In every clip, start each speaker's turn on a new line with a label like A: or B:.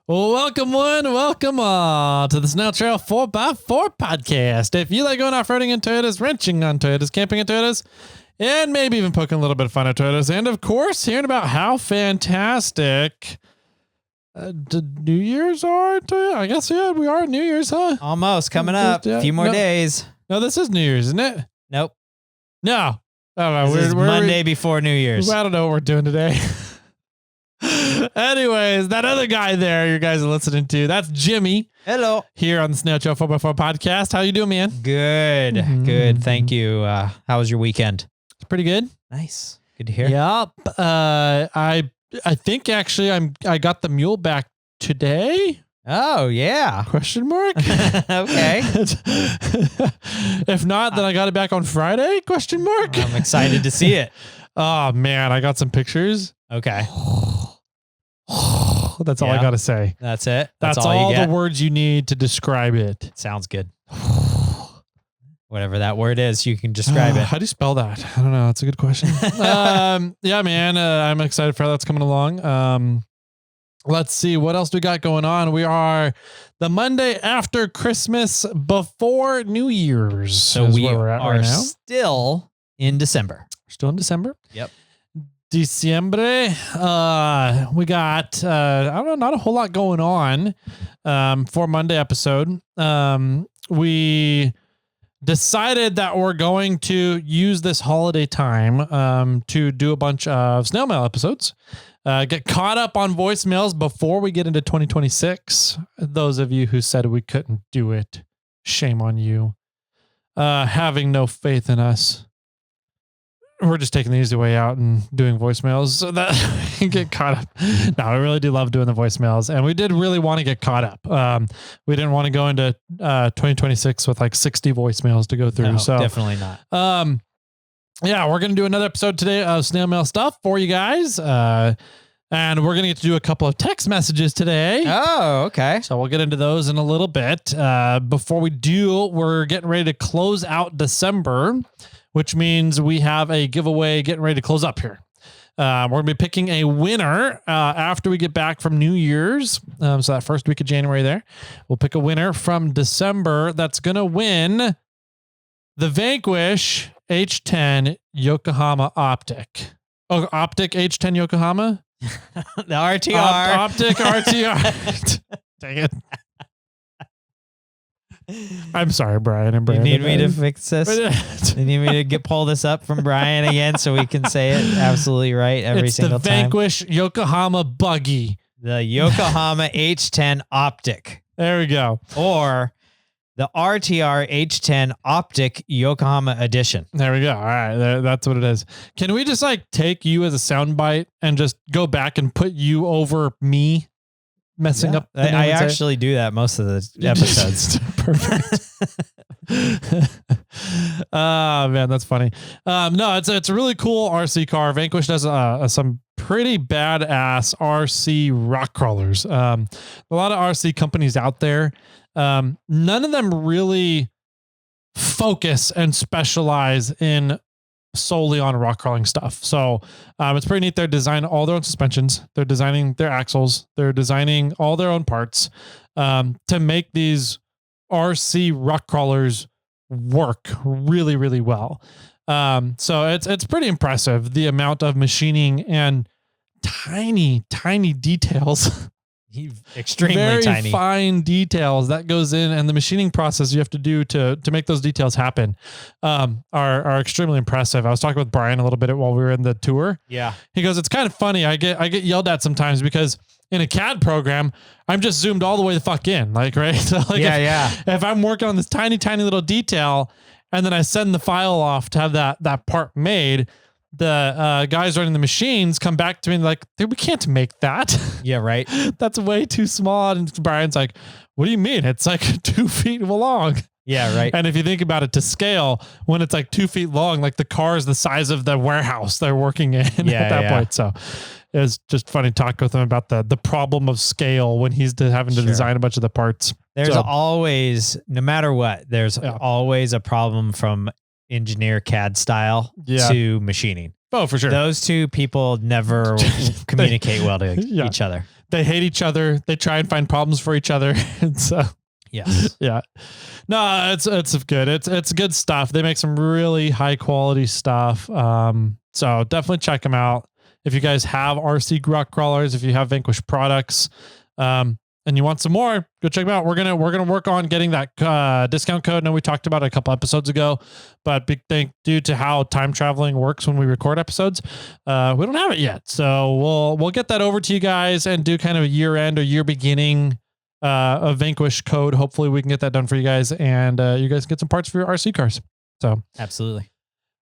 A: Well, welcome all to the SnailTrail4x4 podcast. If you like going off-roading in Toyotas, wrenching on Toyotas, camping in Toyotas, and maybe even poking a little bit of fun at Toyotas, and of course, hearing about how fantastic the New Year's are. I guess, yeah, we are New Year's, huh?
B: Almost coming up. A few more days.
A: No, this is New Year's, isn't it?
B: Nope.
A: No. I don't know.
B: This is Monday before New Year's.
A: I don't know what we're doing today. Anyways, that other guy there you guys are listening to, that's Jimmy.
B: Hello.
A: Here on the SnailTrail4x4 podcast. How you doing, man?
B: Good. Good. Thank you. How was your weekend?
A: It's pretty good.
B: Nice. Good to hear.
A: Yep. I think actually I got the mule back today.
B: Oh, yeah.
A: Question mark?
B: Okay.
A: If not, then I got it back on Friday? Question mark?
B: I'm excited to see it.
A: Oh, man. I got some pictures.
B: Okay.
A: That's all I got to say.
B: That's it.
A: That's all the words you need to describe it.
B: Sounds good. Whatever that word is, you can describe it.
A: How do you spell that? I don't know. That's a good question. Yeah, man. I'm excited for how that's coming along. Let's see. What else do we got going on? We are the Monday after Christmas before New Year's.
B: So we are still in December.
A: We're still in December.
B: Yep.
A: Diciembre. We got, I don't know, not a whole lot going on for Monday episode. We decided that we're going to use this holiday time to do a bunch of snail mail episodes. Get caught up on voicemails before we get into 2026. Those of you who said we couldn't do it, shame on you. Having no faith in us. We're just taking the easy way out and doing voicemails so that we can get caught up. No, I really do love doing the voicemails, and we did really want to get caught up. We didn't want to go into 2026 with like 60 voicemails to go through.
B: No,
A: so
B: definitely not.
A: Yeah, we're going to do another episode today of snail mail stuff for you guys. And we're going to get to do a couple of text messages today.
B: Oh, okay.
A: So we'll get into those in a little bit. Before we do, we're getting ready to close out December, which means we have a giveaway getting ready to close up here. We're going to be picking a winner after we get back from New Year's. So that first week of January there, we'll pick a winner from December that's going to win the Vanquish H10 Yokohama Optic. Oh, Optic H10 Yokohama?
B: The RTR.
A: Optic RTR. Dang it. I'm sorry, Brian and Brandon.
B: You need me to fix this? You need me to pull this up from Brian again so we can say it absolutely right every single time?
A: It's the Vanquish Yokohama Buggy.
B: The Yokohama H10 Optic.
A: There we go.
B: Or the RTR H10 Optic Yokohama Edition.
A: There we go. All right. That's what it is. Can we just like take you as a soundbite and just go back and put you over me messing up?
B: I actually do that most of the episodes.
A: Perfect. Man, that's funny. No, it's a really cool RC car. Vanquish does some pretty badass RC rock crawlers. A lot of RC companies out there. None of them really focus and specialize in solely on rock crawling stuff. So it's pretty neat. They're designing all their own suspensions. They're designing their axles. They're designing all their own parts to make these RC rock crawlers work really, really well. So it's pretty impressive, the amount of machining and tiny details.
B: Extremely
A: very
B: tiny,
A: fine details that goes in, and the machining process you have to do to make those details happen are extremely impressive. I was talking with Brian a little bit while we were in the tour.
B: Yeah,
A: he goes, it's kind of funny. I get yelled at sometimes because in a CAD program, I'm just zoomed all the way the fuck in, like, right? So like if I'm working on this tiny little detail and then I send the file off to have that part made, the guys running the machines come back to me and like, we can't make that.
B: Yeah, right.
A: That's way too small. And Brian's like, what do you mean? It's like 2 feet long.
B: Yeah, right.
A: And if you think about it to scale, when it's like 2 feet long, like the car is the size of the warehouse they're working in at that point. So it was just funny talking with him about the problem of scale when he's having to design a bunch of the parts.
B: There's always, no matter what, there's always a problem from engineer CAD style to machining.
A: Oh, for sure.
B: Those two people never communicate well to each other.
A: they hate each other. They try and find problems for each other. And so,
B: Yes.
A: yeah, no, it's good. It's good stuff. They make some really high quality stuff. So definitely check them out. If you guys have RC rock crawlers, if you have Vanquish products, and you want some more, go check them out. We're gonna work on getting that discount code. I know we talked about it a couple episodes ago, but big thing due to how time traveling works when we record episodes, we don't have it yet. So we'll get that over to you guys and do kind of a year end or year beginning a Vanquish code. Hopefully we can get that done for you guys, and you guys get some parts for your RC cars. So
B: absolutely.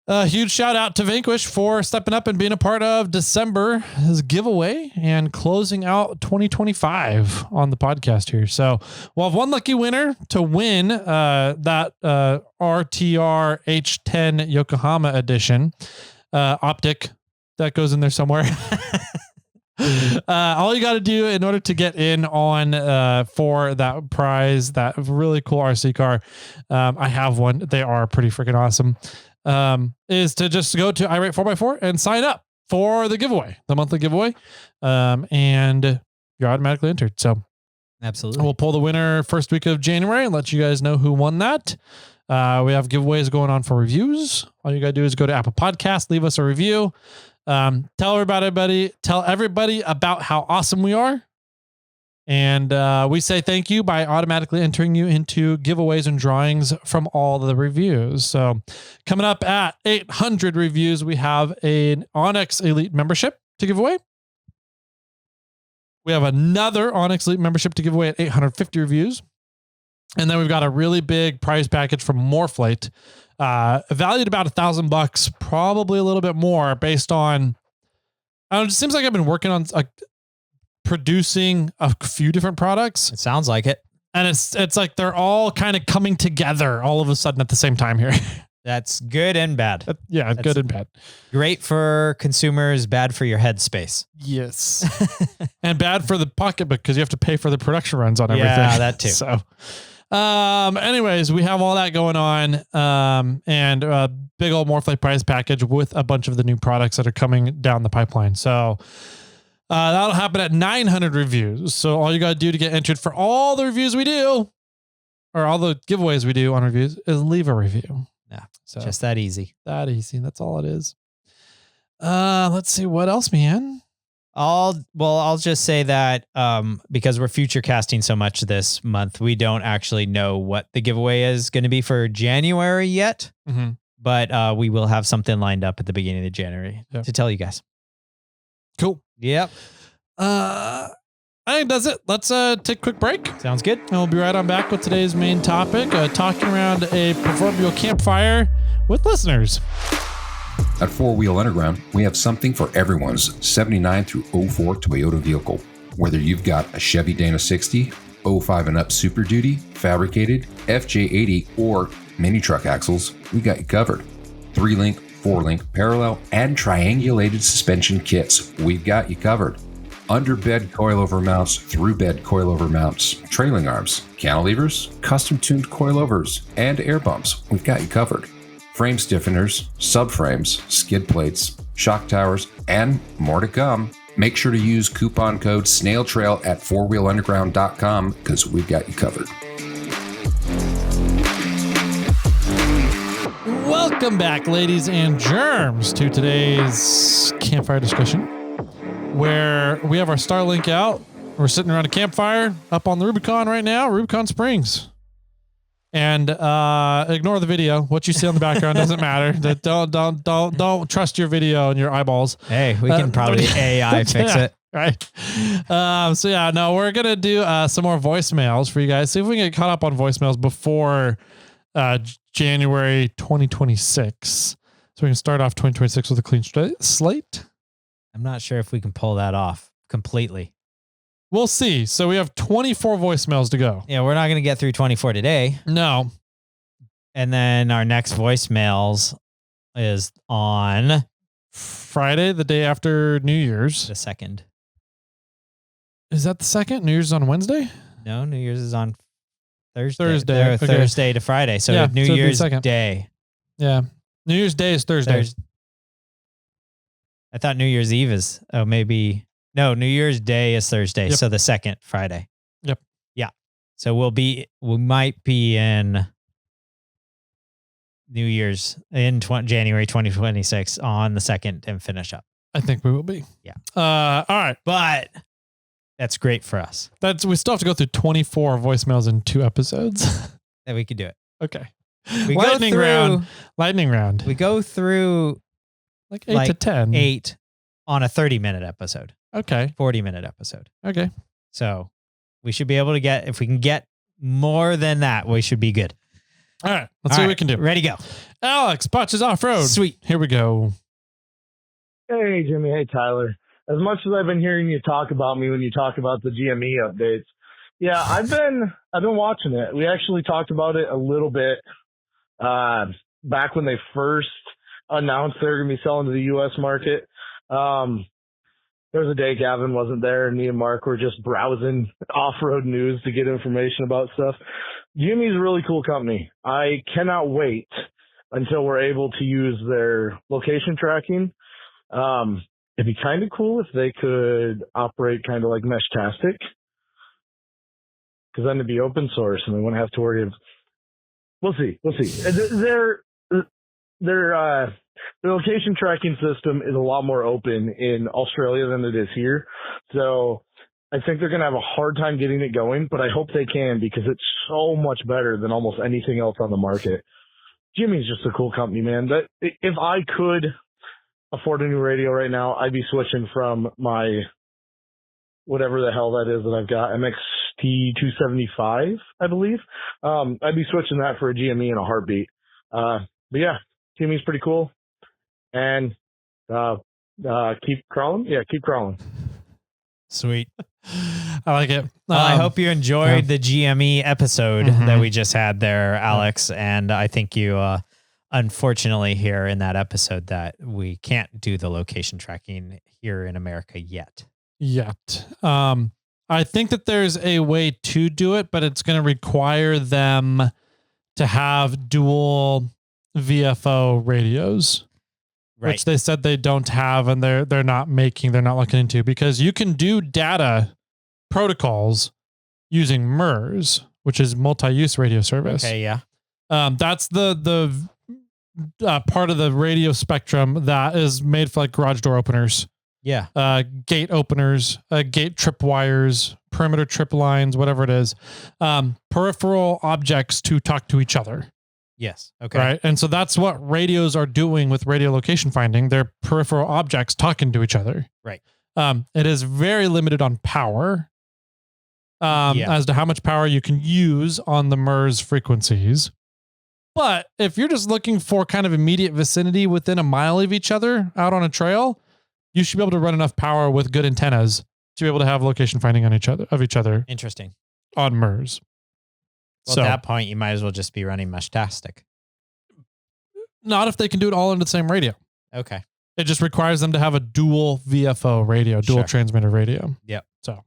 A: Huge shout out to Vanquish for stepping up and being a part of December's giveaway and closing out 2025 on the podcast here. So we'll have one lucky winner to win that RTR H10 Yokohama edition optic that goes in there somewhere. All you got to do in order to get in on for that prize, that really cool RC car, I have one. They are pretty freaking awesome. Is to just go to iRate4x4 and sign up for the giveaway, the monthly giveaway. And you're automatically entered. So
B: absolutely.
A: We'll pull the winner first week of January and let you guys know who won that. We have giveaways going on for reviews. All you got to do is go to Apple Podcasts, leave us a review. Tell everybody about how awesome we are. And we say thank you by automatically entering you into giveaways and drawings from all the reviews. So coming up at 800 reviews, we have an Onyx Elite membership to give away. We have another Onyx Elite membership to give away at 850 reviews. And then we've got a really big prize package from Morphlate, valued about $1,000, probably a little bit more based on, I don't know, it seems like I've been working on producing a few different products.
B: It sounds like it.
A: And it's like they're all kind of coming together all of a sudden at the same time here.
B: That's good and bad.
A: Yeah, that's good and bad.
B: Great for consumers, bad for your headspace.
A: Yes. And bad for the pocketbook because you have to pay for the production runs on everything.
B: Yeah, that too.
A: So anyways, we have all that going on. And a big old Morphlate prize package with a bunch of the new products that are coming down the pipeline. So that'll happen at 900 reviews. So all you got to do to get entered for all the reviews we do, or all the giveaways we do on reviews, is leave a review.
B: Yeah.
A: So
B: just that easy.
A: That easy. That's all it is. Let's see what else, man.
B: I'll just say that because we're future casting so much this month, we don't actually know what the giveaway is going to be for January yet.
A: Mm-hmm.
B: But we will have something lined up at the beginning of January to tell you guys.
A: Cool.
B: Yep.
A: I think that's it. Let's take a quick break.
B: Sounds good.
A: And we'll be right on back with today's main topic, talking around a proverbial campfire with listeners.
C: At Four Wheel Underground, we have something for everyone's 79 through 04 Toyota vehicle. Whether you've got a Chevy Dana 60, 05 and up Super Duty, fabricated, FJ80, or mini truck axles, we got you covered. 3-link, 4-link, parallel, and triangulated suspension kits, we've got you covered. Under bed coilover mounts, through bed coilover mounts, trailing arms, cantilevers, custom tuned coilovers, and air bumps, we've got you covered. Frame stiffeners, subframes, skid plates, shock towers, and more to come. Make sure to use coupon code SnailTrail at fourwheelunderground.com because we've got you covered.
A: Welcome back, ladies and germs, to today's campfire discussion, where we have our Starlink out. We're sitting around a campfire up on the Rubicon right now, Rubicon Springs. And ignore the video. What you see on the background doesn't matter. Don't trust your video and your eyeballs.
B: Hey, we can probably AI fix it.
A: Right. So yeah, no, we're gonna do some more voicemails for you guys. See if we can get caught up on voicemails before January 2026. So we can start off 2026 with a clean slate.
B: I'm not sure if we can pull that off completely.
A: We'll see. So we have 24 voicemails to go.
B: Yeah, we're not going to get through 24 today.
A: No.
B: And then our next voicemails is on
A: Friday, the day after New Year's.
B: the 2nd.
A: Is that the 2nd? New Year's is on Wednesday?
B: No, New Year's is on Thursday.
A: Thursday. Okay.
B: Thursday to Friday. So
A: Yeah,
B: New
A: so it'd be
B: Year's
A: 2nd.
B: Day.
A: Yeah. New Year's Day is Thursday.
B: I thought New Year's Eve is, maybe No, New Year's Day is Thursday.
A: Yep.
B: So the second Friday.
A: Yep.
B: Yeah. So we might be in New Year's in January 2026 on the 2nd and finish up.
A: I think we will be.
B: Yeah.
A: All right.
B: But that's great for us.
A: We still have to go through 24 voicemails in 2 episodes.
B: That we could do it.
A: Okay.
B: We
A: Lightning
B: go through,
A: round. Lightning round.
B: We go through
A: like 8 to 10.
B: 8 on a 30-minute episode.
A: Okay.
B: 40-minute episode.
A: Okay.
B: So we should be able to get, if we can get more than that, we should be good.
A: All right. Let's see what we can do.
B: Ready, go.
A: Alex, Botches Off-road.
B: Sweet.
A: Here we go.
D: Hey, Jimmy. Hey, Tyler. As much as I've been hearing you talk about me when you talk about the GME updates, yeah, I've been watching it. We actually talked about it a little bit back when they first announced they were going to be selling to the U.S. market. There was a day Gavin wasn't there, and me and Mark were just browsing off-road news to get information about stuff. GME is a really cool company. I cannot wait until we're able to use their location tracking. It'd be kind of cool if they could operate kind of like Meshtastic, because then it'd be open source and we wouldn't have to worry of. We'll see. Their location tracking system is a lot more open in Australia than it is here. So I think they're going to have a hard time getting it going, but I hope they can, because it's so much better than almost anything else on the market. Jimmy's just a cool company, man. That if I could afford a new radio right now, I'd be switching from my whatever the hell that is that I've got, MXT275, I believe. I'd be switching that for a GME in a heartbeat. But yeah, GME's pretty cool. And keep crawling. Yeah, keep crawling.
B: Sweet.
A: I like it.
B: I hope you enjoyed the GME episode that we just had there, Alex. And I think you, unfortunately, hear in that episode that we can't do the location tracking here in America yet.
A: I think that there's a way to do it, but it's going to require them to have dual VFO radios, which they said they don't have, and they're not looking into, because you can do data protocols using MERS, which is multi-use radio service.
B: Okay, yeah.
A: That's the part of the radio spectrum that is made for like garage door openers.
B: Yeah.
A: Gate openers, gate trip wires, perimeter trip lines, whatever it is. Peripheral objects to talk to each other.
B: Yes. Okay.
A: Right. And so that's what radios are doing with radio location finding. They're peripheral objects talking to each other.
B: Right.
A: It is very limited on power. As to how much power you can use on the MERS frequencies. But if you're just looking for kind of immediate vicinity within a mile of each other out on a trail, you should be able to run enough power with good antennas to be able to have location finding on each other.
B: Interesting.
A: On MERS.
B: Well, at that point, you might as well just be running Meshtastic.
A: Not if they can do it all into the same radio.
B: Okay.
A: It just requires them to have a dual VFO radio, dual transmitter radio.
B: Yep.
A: So.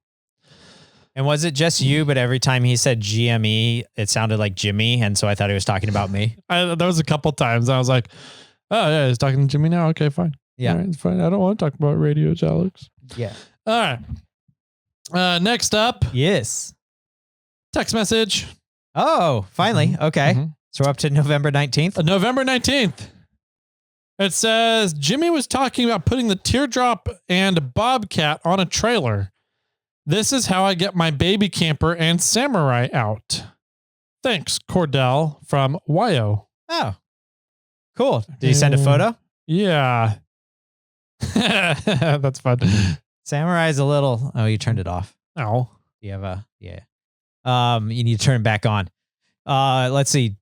B: And was it just you, but every time he said GME, it sounded like Jimmy, and so I thought he was talking about me?
A: There was a couple times I was like, oh, yeah, he's talking to Jimmy now? Okay, fine.
B: Yeah.
A: All right, it's fine. I don't want to talk about radios, Alex.
B: Yeah.
A: All right. Next up.
B: Yes.
A: Text message.
B: Oh, finally. Okay. So we're up to November 19th.
A: November 19th. It says, Jimmy was talking about putting the Teardrop and Bobcat on a trailer. This is how I get my baby camper and Samurai out. Thanks, Cordell from Wyo.
B: Oh, cool. Did he send a photo?
A: Yeah. That's fun.
B: Samurai's a little... Oh, you turned it off.
A: Oh.
B: You have a... Yeah. You need to turn it back on. Let's see.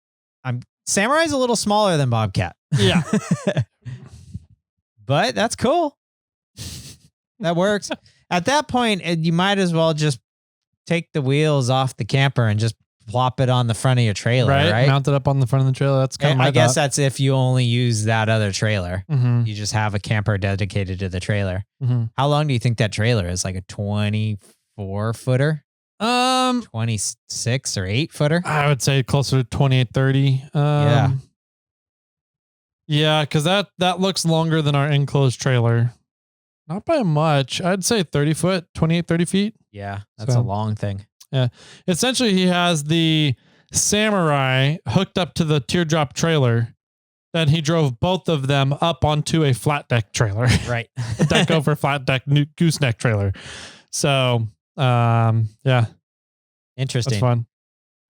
B: Samurai's a little smaller than Bobcat.
A: Yeah.
B: But that's cool. That works. At that point, you might as well just take the wheels off the camper and just plop it on the front of your trailer, right?
A: Mount it up on the front of the trailer. That's kind of my
B: I guess that's if you only use that other trailer.
A: Mm-hmm.
B: You just have a camper dedicated to the trailer.
A: Mm-hmm.
B: How long do you think that trailer is? Like a 24-footer? 26 or 8-footer?
A: I would say closer to 28, 30.
B: Yeah.
A: Yeah, because that looks longer than our enclosed trailer. Not by much. I'd say 30 foot, 28, 30 feet.
B: Yeah, that's a long thing.
A: Yeah. Essentially, he has the Samurai hooked up to the teardrop trailer. Then he drove both of them up onto a flat deck trailer.
B: Right.
A: Deck over flat deck gooseneck trailer. So, yeah.
B: Interesting.
A: That's fun.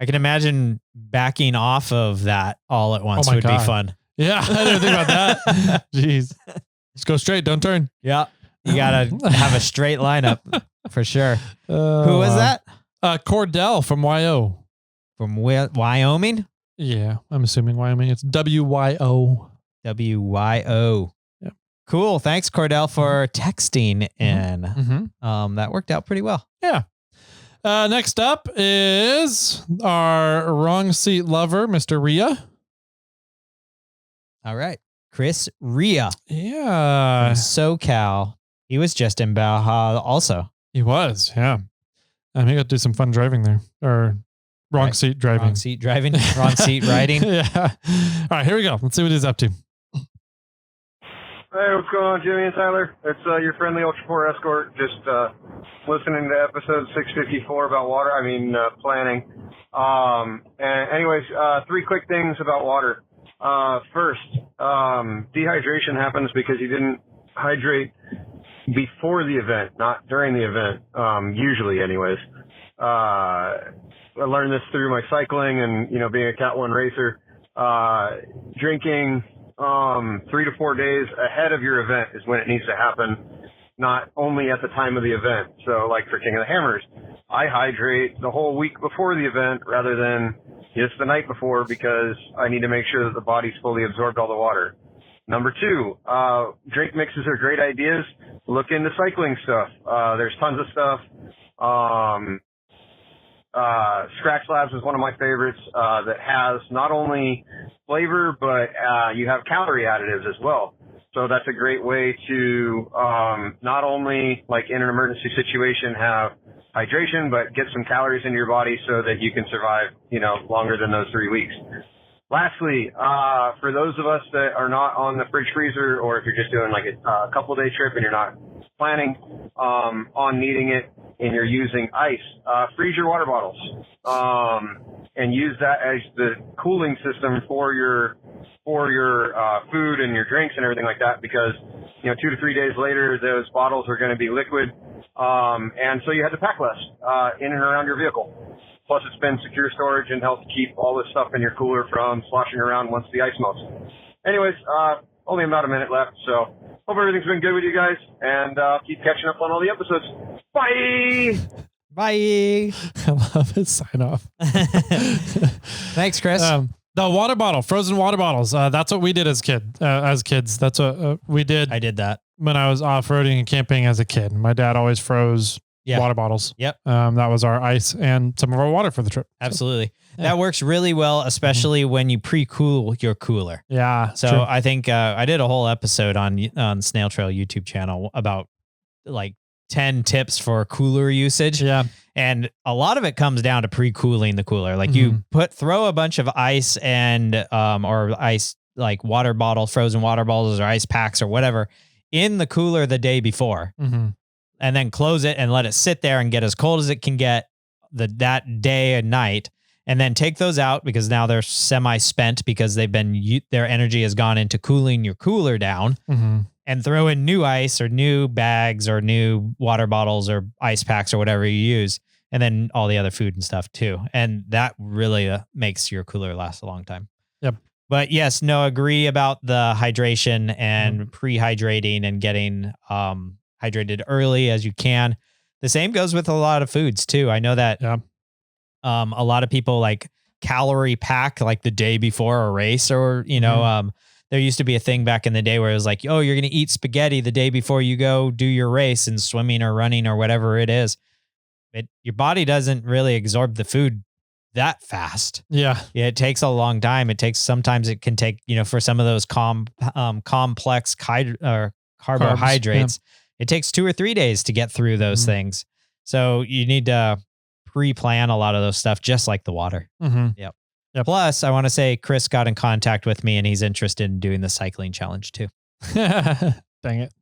B: I can imagine backing off of that all at once would be fun.
A: Yeah, I didn't think about that. Jeez. Just go straight, don't turn.
B: Yeah. You got to have a straight lineup for sure. Who was that?
A: Cordell from YO.
B: From Wyoming?
A: Yeah, I'm assuming Wyoming. It's WYO.
B: WYO.
A: Yeah.
B: Cool. Thanks, Cordell, for texting in. That worked out pretty well.
A: Yeah. Next up is our wrong seat lover, Mr. Rhea.
B: All right. Chris Rhea.
A: Yeah.
B: From SoCal. He was just in Baja also.
A: He was, yeah. He got to do some fun driving there. Or wrong seat driving.
B: Wrong seat driving. Wrong seat riding.
A: Yeah. All right, here we go. Let's see what he's up to.
E: Hey, what's going on, Jimmy and Tyler? It's your friendly Ultra 4 escort. Just listening to episode 654 about water. Planning. And anyways, 3 quick things about water. First, dehydration happens because you didn't hydrate before the event, not during the event. Usually, anyways. I learned this through my cycling and being a Cat 1 racer. Drinking 3 to 4 days ahead of your event is when it needs to happen, not only at the time of the event. So like for King of the Hammers, I hydrate the whole week before the event rather than just the night before because I need to make sure that the body's fully absorbed all the water. Number 2, drink mixes are great ideas. Look into cycling stuff. There's tons of stuff. Scratch Labs is one of my favorites that has not only flavor, but you have calorie additives as well. So that's a great way to not only, like in an emergency situation, have hydration, but get some calories into your body so that you can survive, longer than those 3 weeks. Lastly, for those of us that are not on the fridge freezer, or if you're just doing like a couple day trip and you're not planning on needing it and you're using ice, freeze your water bottles and use that as the cooling system for your food and your drinks and everything like that, because 2 to 3 days later those bottles are going to be liquid, and so you have to pack less in and around your vehicle. Plus, it's been secure storage and helps keep all this stuff in your cooler from sloshing around once the ice melts. Anyways, only about a minute left, so hope everything's been good with you guys, and keep catching up on all the episodes. Bye!
B: Bye!
A: I love his sign off.
B: Thanks, Chris.
A: The water bottle, frozen water bottles. That's what we did as kids. That's what we did.
B: I did that
A: when I was off-roading and camping as a kid. My dad always froze water bottles.
B: Yep.
A: That was our ice and some of our water for the trip.
B: Absolutely. So, that works really well, especially when you pre-cool your cooler.
A: Yeah.
B: So true. I think I did a whole episode on Snail Trail YouTube channel about like 10 tips for cooler usage.
A: Yeah.
B: And a lot of it comes down to pre-cooling the cooler. Like you throw a bunch of ice and, or ice, like water bottles, frozen water bottles or ice packs or whatever in the cooler the day before, and then close it and let it sit there and get as cold as it can get that day and night. And then take those out because now they're semi-spent because their energy has gone into cooling your cooler down, and throw in new ice or new bags or new water bottles or ice packs or whatever you use. And then all the other food and stuff too. And that really makes your cooler last a long time.
A: Yep.
B: But yes, no, agree about the hydration and pre-hydrating and getting hydrated early as you can. The same goes with a lot of foods too. I know that a lot of people like calorie pack like the day before a race, or, there used to be a thing back in the day where it was like, oh, you're going to eat spaghetti the day before you go do your race and swimming or running or whatever it is. Your body doesn't really absorb the food that fast. Yeah. It takes a long time. Sometimes it can take, for some of those complex carbohydrates, it takes 2 or 3 days to get through those things. So you need to pre-plan a lot of those stuff, just like the water. Yep. Plus, I want to say Chris got in contact with me and he's interested in doing the cycling challenge too.
A: Dang it.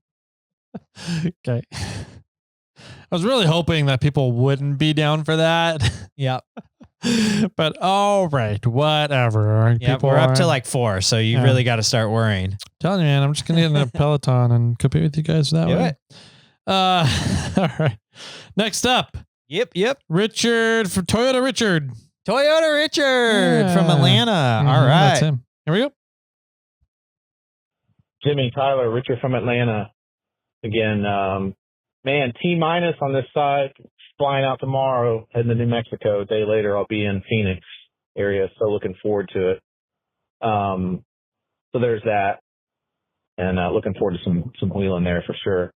A: Okay. I was really hoping that people wouldn't be down for that.
B: Yep.
A: But all right, whatever.
B: Yeah, we're up to like 4, so you really got to start worrying.
A: Telling you, man, I'm just gonna get in a Peloton and compete with you guys that way. All right. Next up.
B: Yep.
A: Richard from Toyota Richard.
B: From Atlanta.
A: Mm-hmm,
B: All right.
A: That's him. Here we go.
F: Jimmy, Tyler, Richard from Atlanta. Again, man, T-minus on this side. Flying out tomorrow, heading to New Mexico. A day later, I'll be in Phoenix area, so looking forward to it. So there's that, and looking forward to some wheeling there for sure.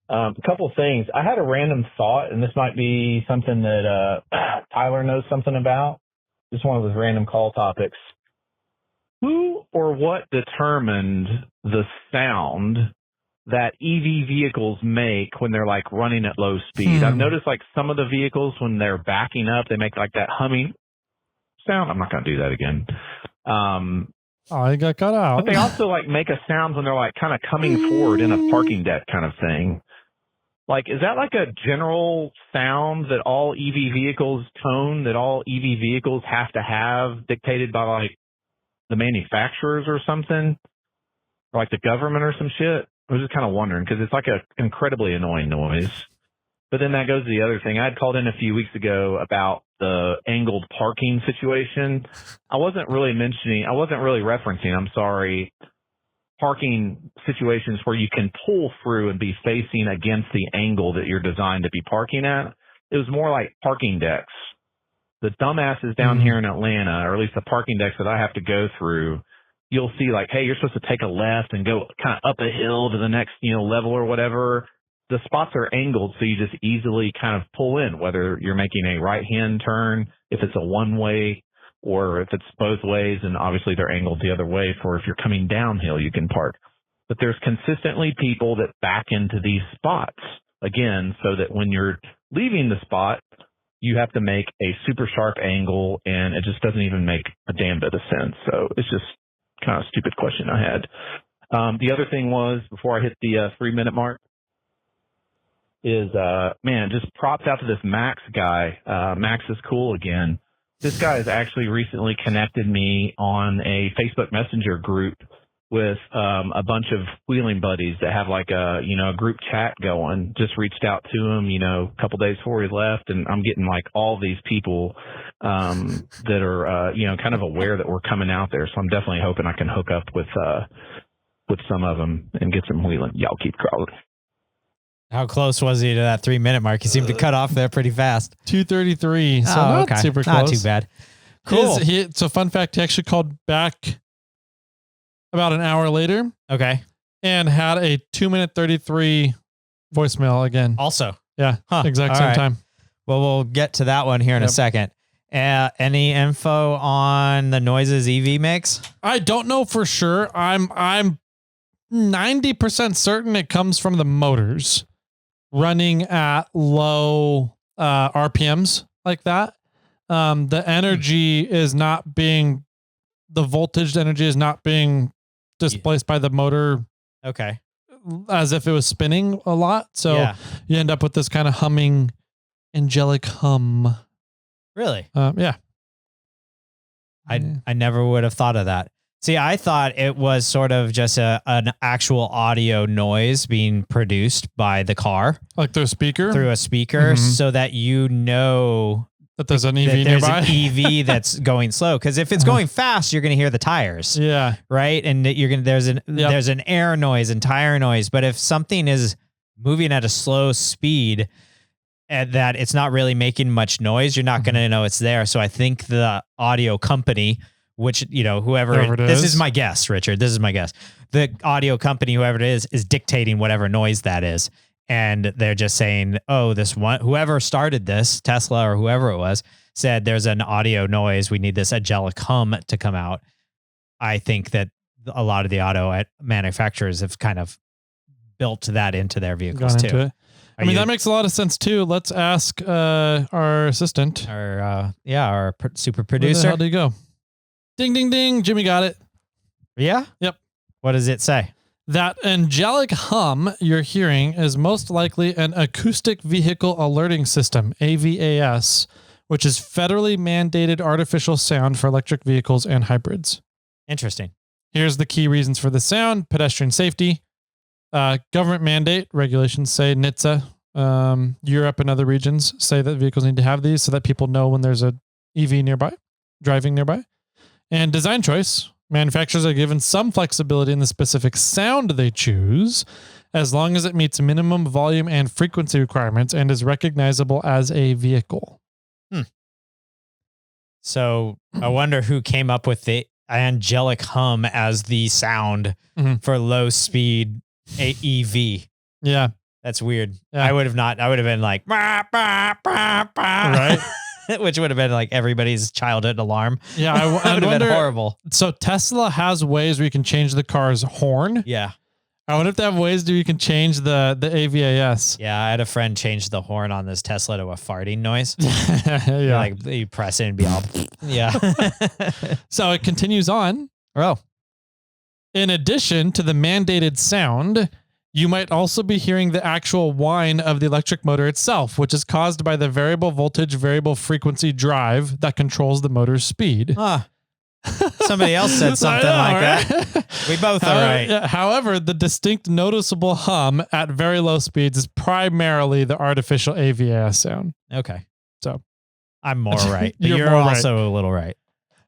F: A couple of things. I had a random thought, and this might be something that Tyler knows something about. Just one of those random call topics. Who or what determined the sound that EV vehicles make when they're like running at low speed? I've noticed like some of the vehicles when they're backing up, they make like that humming sound. I'm not going to do that again.
A: I got cut out.
F: But they also like make a sound when they're like kind of coming forward in a parking deck kind of thing. Like, is that like a general sound that all EV vehicles tone that all EV vehicles have to have dictated by like the manufacturers or something? Or like the government or some shit? I was just kind of wondering because it's like an incredibly annoying noise. But then that goes to the other thing. I had called in a few weeks ago about the angled parking situation. I wasn't really referencing, I'm sorry, parking situations where you can pull through and be facing against the angle that you're designed to be parking at. It was more like parking decks. The dumbasses down here in Atlanta, or at least the parking decks that I have to go through, you'll see like, hey, you're supposed to take a left and go kind of up a hill to the next, level or whatever. The spots are angled, so you just easily kind of pull in, whether you're making a right-hand turn, if it's a one-way, or if it's both ways, and obviously they're angled the other way for if you're coming downhill, you can park. But there's consistently people that back into these spots, again, so that when you're leaving the spot, you have to make a super sharp angle, and it just doesn't even make a damn bit of sense. So it's just kind of a stupid question I had. The other thing was, before I hit the 3-minute mark, is, just props out to this Max guy. Max is cool again. This guy has actually recently connected me on a Facebook Messenger group with a bunch of wheeling buddies that have like a group chat going. Just reached out to him, a couple days before he left, and I'm getting like all these people that are kind of aware that we're coming out there. So I'm definitely hoping I can hook up with some of them and get some wheeling. Y'all keep crawling.
B: How close was he to that 3-minute mark? He seemed to cut off there pretty fast.
A: 2:33. So not super close.
B: Not too bad. Cool.
A: So fun fact, he actually called back about an hour later.
B: Okay.
A: And had a 2-minute 33 voicemail again.
B: Also.
A: Yeah.
B: Huh.
A: Exact same time.
B: Well, we'll get to that one here in a second. Any info on the noises EV makes?
A: I don't know for sure. I'm 90% certain it comes from the motors running at low RPMs like that. The energy is not being, the voltage energy is not being displaced by the motor.
B: Okay.
A: As if it was spinning a lot. So you end up with this kind of humming, angelic hum.
B: Really?
A: Yeah.
B: I never would have thought of that. See, I thought it was sort of just an actual audio noise being produced by the car.
A: Like through a speaker?
B: So that that
A: there's an EV nearby.
B: There's an EV that's going slow. Because if it's going fast, you're going to hear the tires.
A: Yeah.
B: Right? And there's an air noise and tire noise. But if something is moving at a slow speed and that it's not really making much noise, you're not going to know it's there. So I think the audio company, which, whoever this is my guess, Richard, this is my guess. The audio company, whoever it is dictating whatever noise that is. And they're just saying, oh, this one, whoever started this, Tesla or whoever it was, said there's an audio noise. We need this angelic hum to come out. I think that a lot of the auto manufacturers have kind of built that into their vehicles too.
A: That makes a lot of sense too. Let's ask our assistant.
B: Our super producer.
A: Where the hell did he go? Ding, ding, ding. Jimmy got it.
B: Yeah?
A: Yep.
B: What does it say?
A: That angelic hum you're hearing is most likely an acoustic vehicle alerting system, AVAS, which is federally mandated artificial sound for electric vehicles and hybrids.
B: Interesting.
A: Here's the key reasons for the sound: pedestrian safety, government mandate, regulations say NHTSA, Europe and other regions say that vehicles need to have these so that people know when there's a EV nearby, driving nearby. And design choice. Manufacturers are given some flexibility in the specific sound they choose, as long as it meets minimum volume and frequency requirements and is recognizable as a vehicle.
B: So I wonder who came up with the angelic hum as the sound for low speed AEV.
A: Yeah.
B: That's weird.
A: Yeah.
B: I would have been like, bah, bah, bah, bah.
A: Right.
B: Which would have been like everybody's childhood alarm.
A: Yeah.
B: I would have been horrible.
A: So Tesla has ways where you can change the car's horn.
B: Yeah.
A: I wonder if they have ways you can change the AVAS.
B: Yeah. I had a friend change the horn on this Tesla to a farting noise.
A: Yeah.
B: Like you press it and be all, yeah.
A: So it continues on.
B: Oh.
A: In addition to the mandated sound, you might also be hearing the actual whine of the electric motor itself, which is caused by the variable voltage, variable frequency drive that controls the motor's speed.
B: Somebody else said something like that. We both are right.
A: However, the distinct noticeable hum at very low speeds is primarily the artificial AVAS sound.
B: Okay.
A: So
B: I'm more right.
A: You're
B: You're
A: more
B: also
A: right.
B: a little right.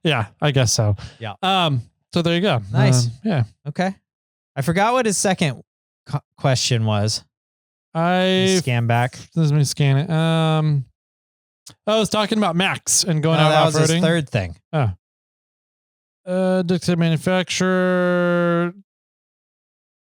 A: Yeah, I guess so.
B: Yeah.
A: So there you go.
B: Nice.
A: Yeah.
B: Okay. I forgot what his second question was. Scan back.
A: Let me scan it. I was talking about Max and going out
B: that
A: off-roading.
B: was his third thing.
A: Dictate manufacturer,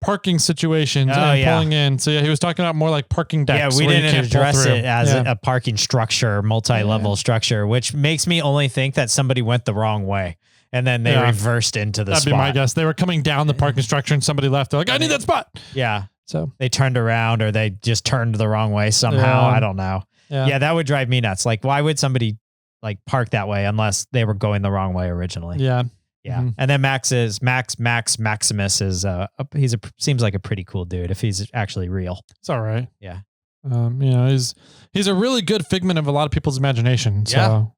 A: parking situations and pulling in. So yeah, he was talking about more like parking decks.
B: Yeah, we didn't address it as
A: Yeah.
B: a parking structure, multi-level structure, which makes me only think that somebody went the wrong way and then they reversed into the
A: That'd
B: spot.
A: be my guess. They were coming down the parking structure and somebody left. They're like, I need that spot.
B: Yeah.
A: So
B: they turned around or they just turned the wrong way somehow. I don't know. Yeah, that would drive me nuts. Like, why would somebody like park that way unless they were going the wrong way originally?
A: Yeah.
B: Yeah. Mm-hmm. And then Maximus is seems like a pretty cool dude if he's actually real.
A: It's all right.
B: Yeah.
A: He's a really good figment of a lot of people's imagination. So,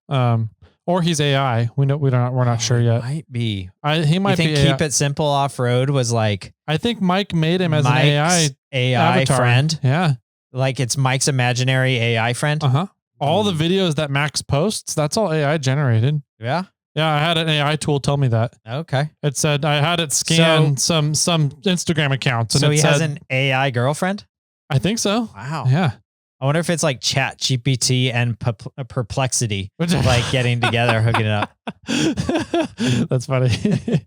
A: or he's AI. We're not sure yet.
B: Might be.
A: He might
B: be. Keep It Simple Off-Road was like.
A: I think Mike made him as an AI avatar.
B: Friend.
A: Yeah.
B: Like it's Mike's imaginary AI friend.
A: All the videos that Max posts, that's all AI generated.
B: Yeah.
A: Yeah, I had an AI tool tell me that.
B: Okay.
A: It said I had it scan some Instagram accounts. And
B: so
A: he
B: has an AI girlfriend?
A: I think so.
B: Wow.
A: Yeah.
B: I wonder if it's like Chat GPT and Perplexity, like getting together, hooking it up.
A: That's funny.
B: I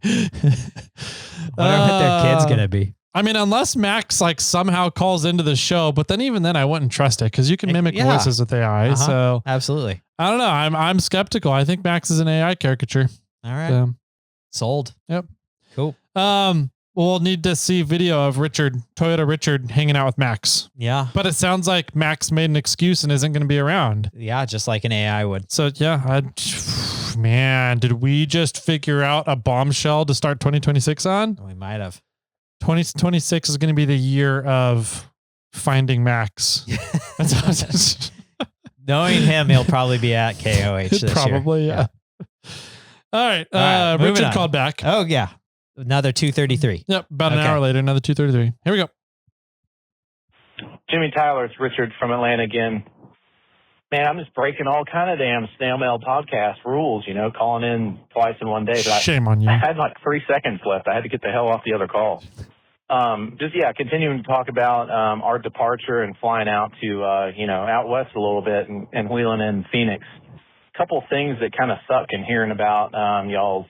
B: wonder what their kid's going to be.
A: I mean, unless Max like somehow calls into the show, but then even then I wouldn't trust it because you can mimic voices with AI. So
B: absolutely.
A: I don't know. I'm skeptical. I think Max is an AI caricature.
B: All right. Sold.
A: Yep.
B: Cool.
A: We'll need to see video of Toyota Richard hanging out with Max.
B: Yeah.
A: But it sounds like Max made an excuse and isn't going to be around.
B: Yeah, just like an AI would.
A: So yeah, man, did we just figure out a bombshell to start 2026 on?
B: We might have.
A: 2026 is going to be the year of finding Max.
B: Knowing him, he'll probably be at KOH this
A: probably,
B: year.
A: Yeah. All right. Richard called back.
B: Oh, yeah. Another 233.
A: Yep. About an hour later, another 233. Here we go.
G: Jimmy Tyler, it's Richard from Atlanta again. Man, I'm just breaking all kind of damn snail mail podcast rules, calling in twice in one day. But
A: Shame on you.
G: I had like 3 seconds left. I had to get the hell off the other call. Continuing to talk about our departure and flying out to, out west a little bit and wheeling in Phoenix. A couple things that kind of suck in hearing about y'all's,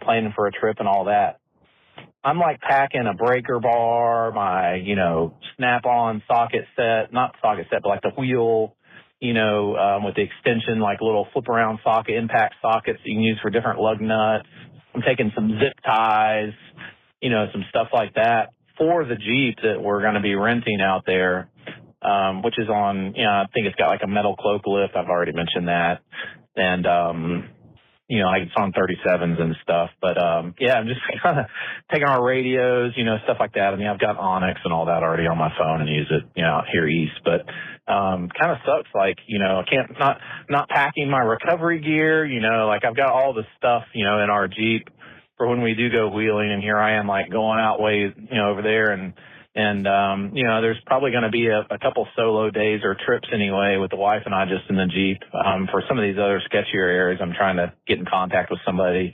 G: planning for a trip and all that. I'm like packing a breaker bar, my, snap-on socket set, not socket set, but like the wheel, with the extension, like little flip-around socket, impact sockets that you can use for different lug nuts. I'm taking some zip ties, some stuff like that for the Jeep that we're going to be renting out there, which is on, I think it's got like a metal cloak lift. I've already mentioned that. And, like it's on 37s and stuff. But, yeah, I'm just kind of taking our radios, stuff like that. I mean, I've got Onyx and all that already on my phone and use it, out here east. But, kind of sucks. Like, I can't, not packing my recovery gear, like I've got all the stuff, in our Jeep for when we do go wheeling. And here I am, like going out ways, over there. And there's probably going to be a couple solo days or trips anyway with the wife and I just in the Jeep. For some of these other sketchier areas, I'm trying to get in contact with somebody.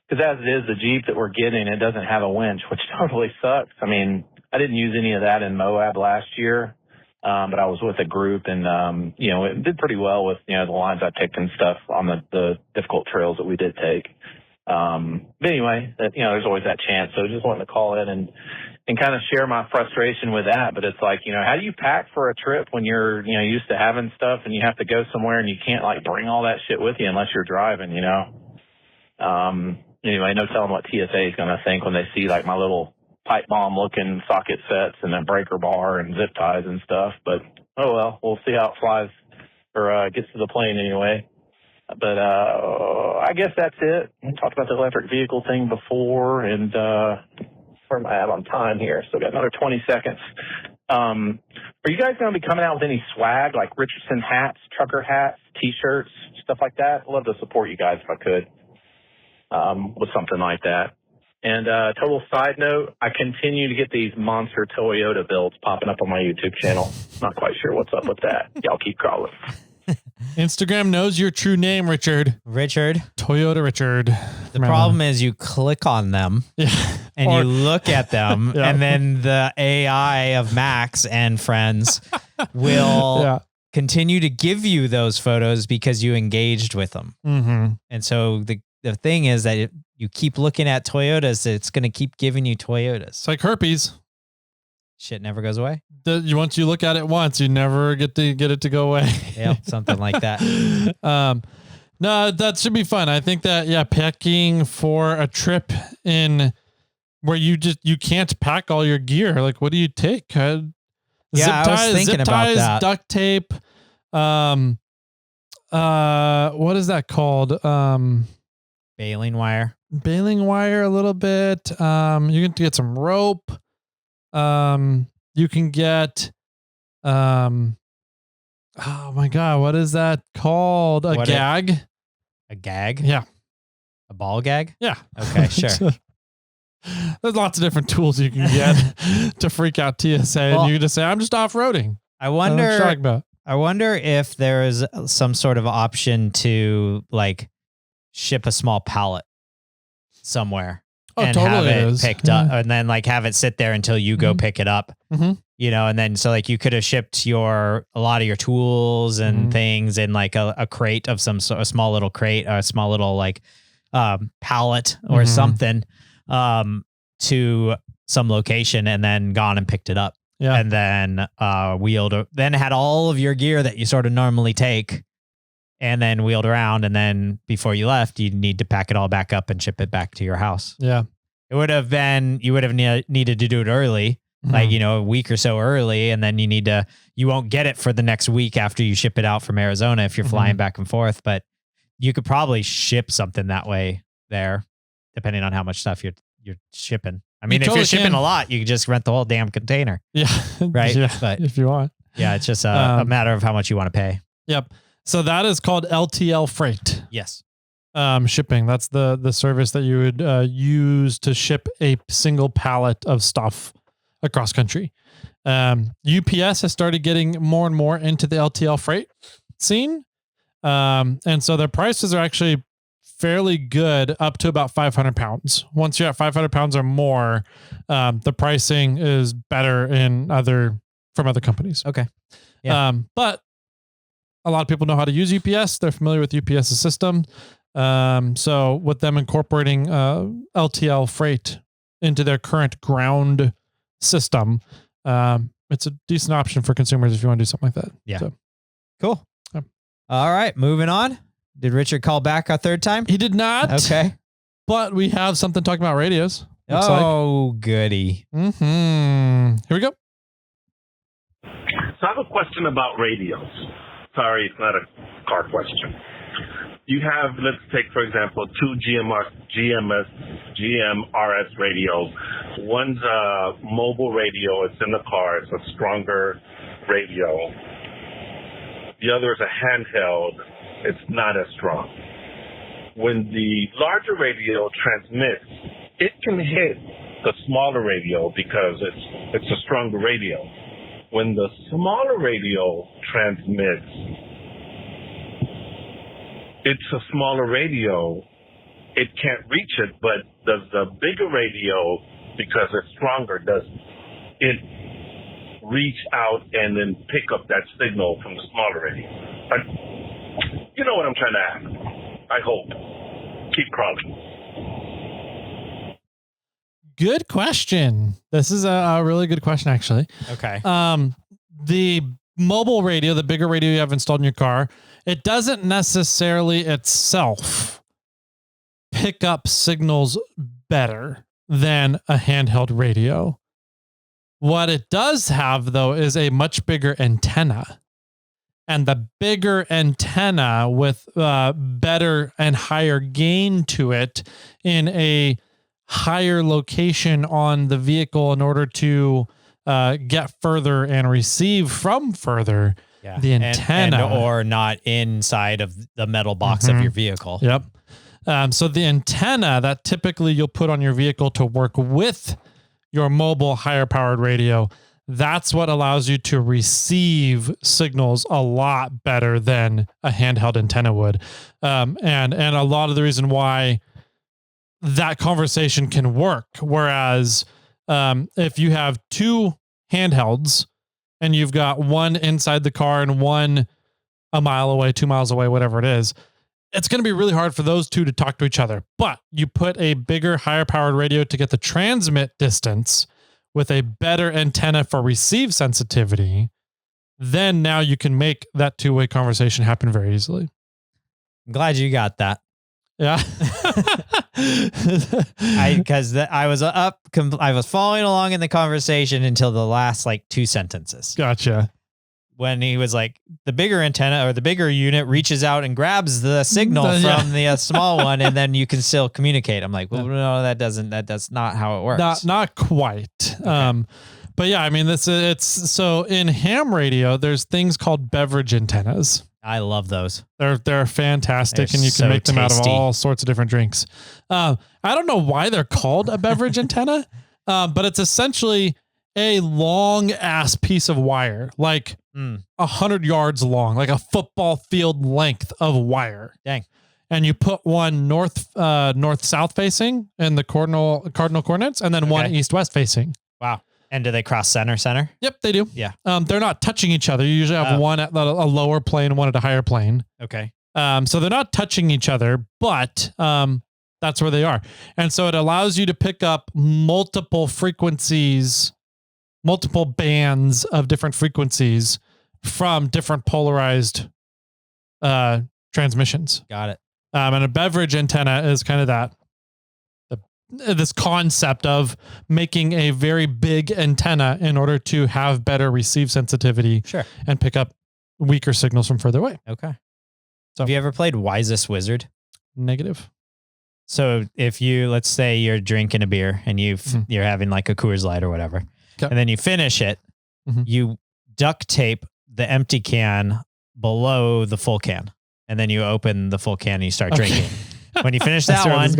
G: Because as it is, the Jeep that we're getting, it doesn't have a winch, which totally sucks. I mean, I didn't use any of that in Moab last year, but I was with a group and, it did pretty well with, the lines I picked and stuff on the difficult trails that we did take. But anyway, there's always that chance. So just wanted to call in and kind of share my frustration with that. But it's like, how do you pack for a trip when you're, used to having stuff and you have to go somewhere and you can't like bring all that shit with you unless you're driving, Anyway, no telling what TSA is going to think when they see like my little pipe bomb looking socket sets and a breaker bar and zip ties and stuff. But, oh well, we'll see how it flies or gets to the plane anyway. But I guess that's it. We talked about the electric vehicle thing before, and where am I at on time here? Still got another 20 seconds. Are you guys going to be coming out with any swag, like Richardson hats, trucker hats, T-shirts, stuff like that? I'd love to support you guys if I could with something like that. And total side note, I continue to get these monster Toyota builds popping up on my YouTube channel. Not quite sure what's up with that. Y'all keep crawling.
A: Instagram knows your true name, Richard. Toyota Richard.
B: The problem is you click on them and you look at them and then the AI of Max and friends will continue to give you those photos because you engaged with them. Mm-hmm. And so the thing is that if you keep looking at Toyotas, it's going to keep giving you Toyotas.
A: It's like herpes.
B: Shit never goes away.
A: Once you look at it once, you never get it to go away.
B: Yeah, something like that.
A: No, that should be fun. I think that, packing for a trip in where you can't pack all your gear. Like, what do you take?
B: I was thinking about that.
A: Duct tape. What is that called?
B: Baling wire
A: a little bit. You can get some rope. You can get, oh my God, what is that called? A gag?
B: A gag?
A: Yeah.
B: A ball gag?
A: Yeah.
B: Okay, sure.
A: There's lots of different tools you can get to freak out TSA, and you can just say, I'm just off-roading.
B: I wonder if there is some sort of option to like ship a small pallet somewhere. And
A: totally
B: have it picked up and then like have it sit there until you go pick it up, and then so like you could have shipped a lot of your tools and things in like a crate of a small little crate or a small little like pallet or something to some location and then gone and picked it up and then then had all of your gear that you sort of normally take and then wheeled around. And then before you left, you need to pack it all back up and ship it back to your house.
A: Yeah.
B: It would have been, you would have needed to do it early, like, a week or so early. And then you won't get it for the next week after you ship it out from Arizona if you're flying back and forth. But you could probably ship something that way there, depending on how much stuff you're shipping. I mean, if you're shipping a lot, you can just rent the whole damn container.
A: Yeah.
B: Right.
A: Yeah,
B: but
A: if you want.
B: Yeah. It's just a matter of how much you want to pay.
A: Yep. So that is called LTL freight.
B: Yes.
A: Shipping. That's the service that you would use to ship a single pallet of stuff across country. UPS has started getting more and more into the LTL freight scene. And so their prices are actually fairly good up to about 500 pounds. Once you're at 500 pounds or more, the pricing is better from other companies.
B: Okay. Yeah.
A: But a lot of people know how to use UPS. They're familiar with UPS's system. So with them incorporating LTL freight into their current ground system, it's a decent option for consumers if you want to do something like that.
B: Yeah.
A: So,
B: cool. Yeah. All right. Moving on. Did Richard call back a third time?
A: He did not.
B: Okay.
A: But we have something talking about radios.
B: Goody.
A: Here we go.
H: So I have a question about radios. Sorry, it's not a car question. you have, let's take, for example, two GMRS radios. One's a mobile radio. It's in the car. It's a stronger radio. The other is a handheld. It's not as strong. When the larger radio transmits, it can hit the smaller radio because it's a stronger radio. When the smaller radio transmits, it's a smaller radio. It can't reach it, but the bigger radio, because it's stronger, does it reach out and then pick up that signal from the smaller radio? You know what I'm trying to ask. I hope. Keep crawling.
A: Good question. This is a really good question, actually.
B: Okay.
A: The mobile radio, the bigger radio you have installed in your car, it doesn't necessarily itself pick up signals better than a handheld radio. What it does have, though, is a much bigger antenna. And the bigger antenna with better and higher gain to it in a higher location on the vehicle in order to get further and receive from further the antenna.
B: Or not inside of the metal box of your vehicle.
A: Yep. So the antenna that typically you'll put on your vehicle to work with your mobile higher powered radio, that's what allows you to receive signals a lot better than a handheld antenna would. And a lot of the reason why that conversation can work. Whereas if you have two handhelds and you've got one inside the car and one a mile away, 2 miles away, whatever it is, it's going to be really hard for those two to talk to each other. But you put a bigger, higher powered radio to get the transmit distance with a better antenna for receive sensitivity, then now you can make that two-way conversation happen very easily.
B: I'm glad you got that.
A: Yeah.
B: Because I was following along in the conversation until the last like two sentences.
A: Gotcha.
B: When he was like, the bigger antenna or the bigger unit reaches out and grabs the signal from the small one, and then you can still communicate. I'm like, well, no, that's not how it works. Not
A: quite.
B: Okay.
A: But yeah, I mean, it's so in ham radio, there's things called beverage antennas.
B: I love those.
A: They're fantastic,
B: They're
A: and you can
B: so
A: make them out of
B: tasty.
A: all sorts of different drinks. I don't know why they're called a beverage antenna, but it's essentially a long ass piece of wire, like 100 yards long, like a football field length of wire.
B: Dang.
A: And you put one north-south facing in the cardinal coordinates, and then one east-west facing.
B: Wow. And do they cross center?
A: Yep, they do.
B: Yeah.
A: They're not touching each other. You usually have one at a lower plane, one at a higher plane.
B: Okay.
A: So they're not touching each other, but that's where they are. And so it allows you to pick up multiple frequencies, multiple bands of different frequencies from different polarized transmissions.
B: Got it.
A: And a beverage antenna is kind of this concept of making a very big antenna in order to have better receive sensitivity.
B: Sure.
A: And pick up weaker signals from further away.
B: Okay.
A: So,
B: have you ever played Wisest Wizard?
A: Negative.
B: So if let's say you're drinking a beer and you're having like a Coors Light or whatever, and then you finish it, you duct tape the empty can below the full can, and then you open the full can and you start drinking. When you finish that one,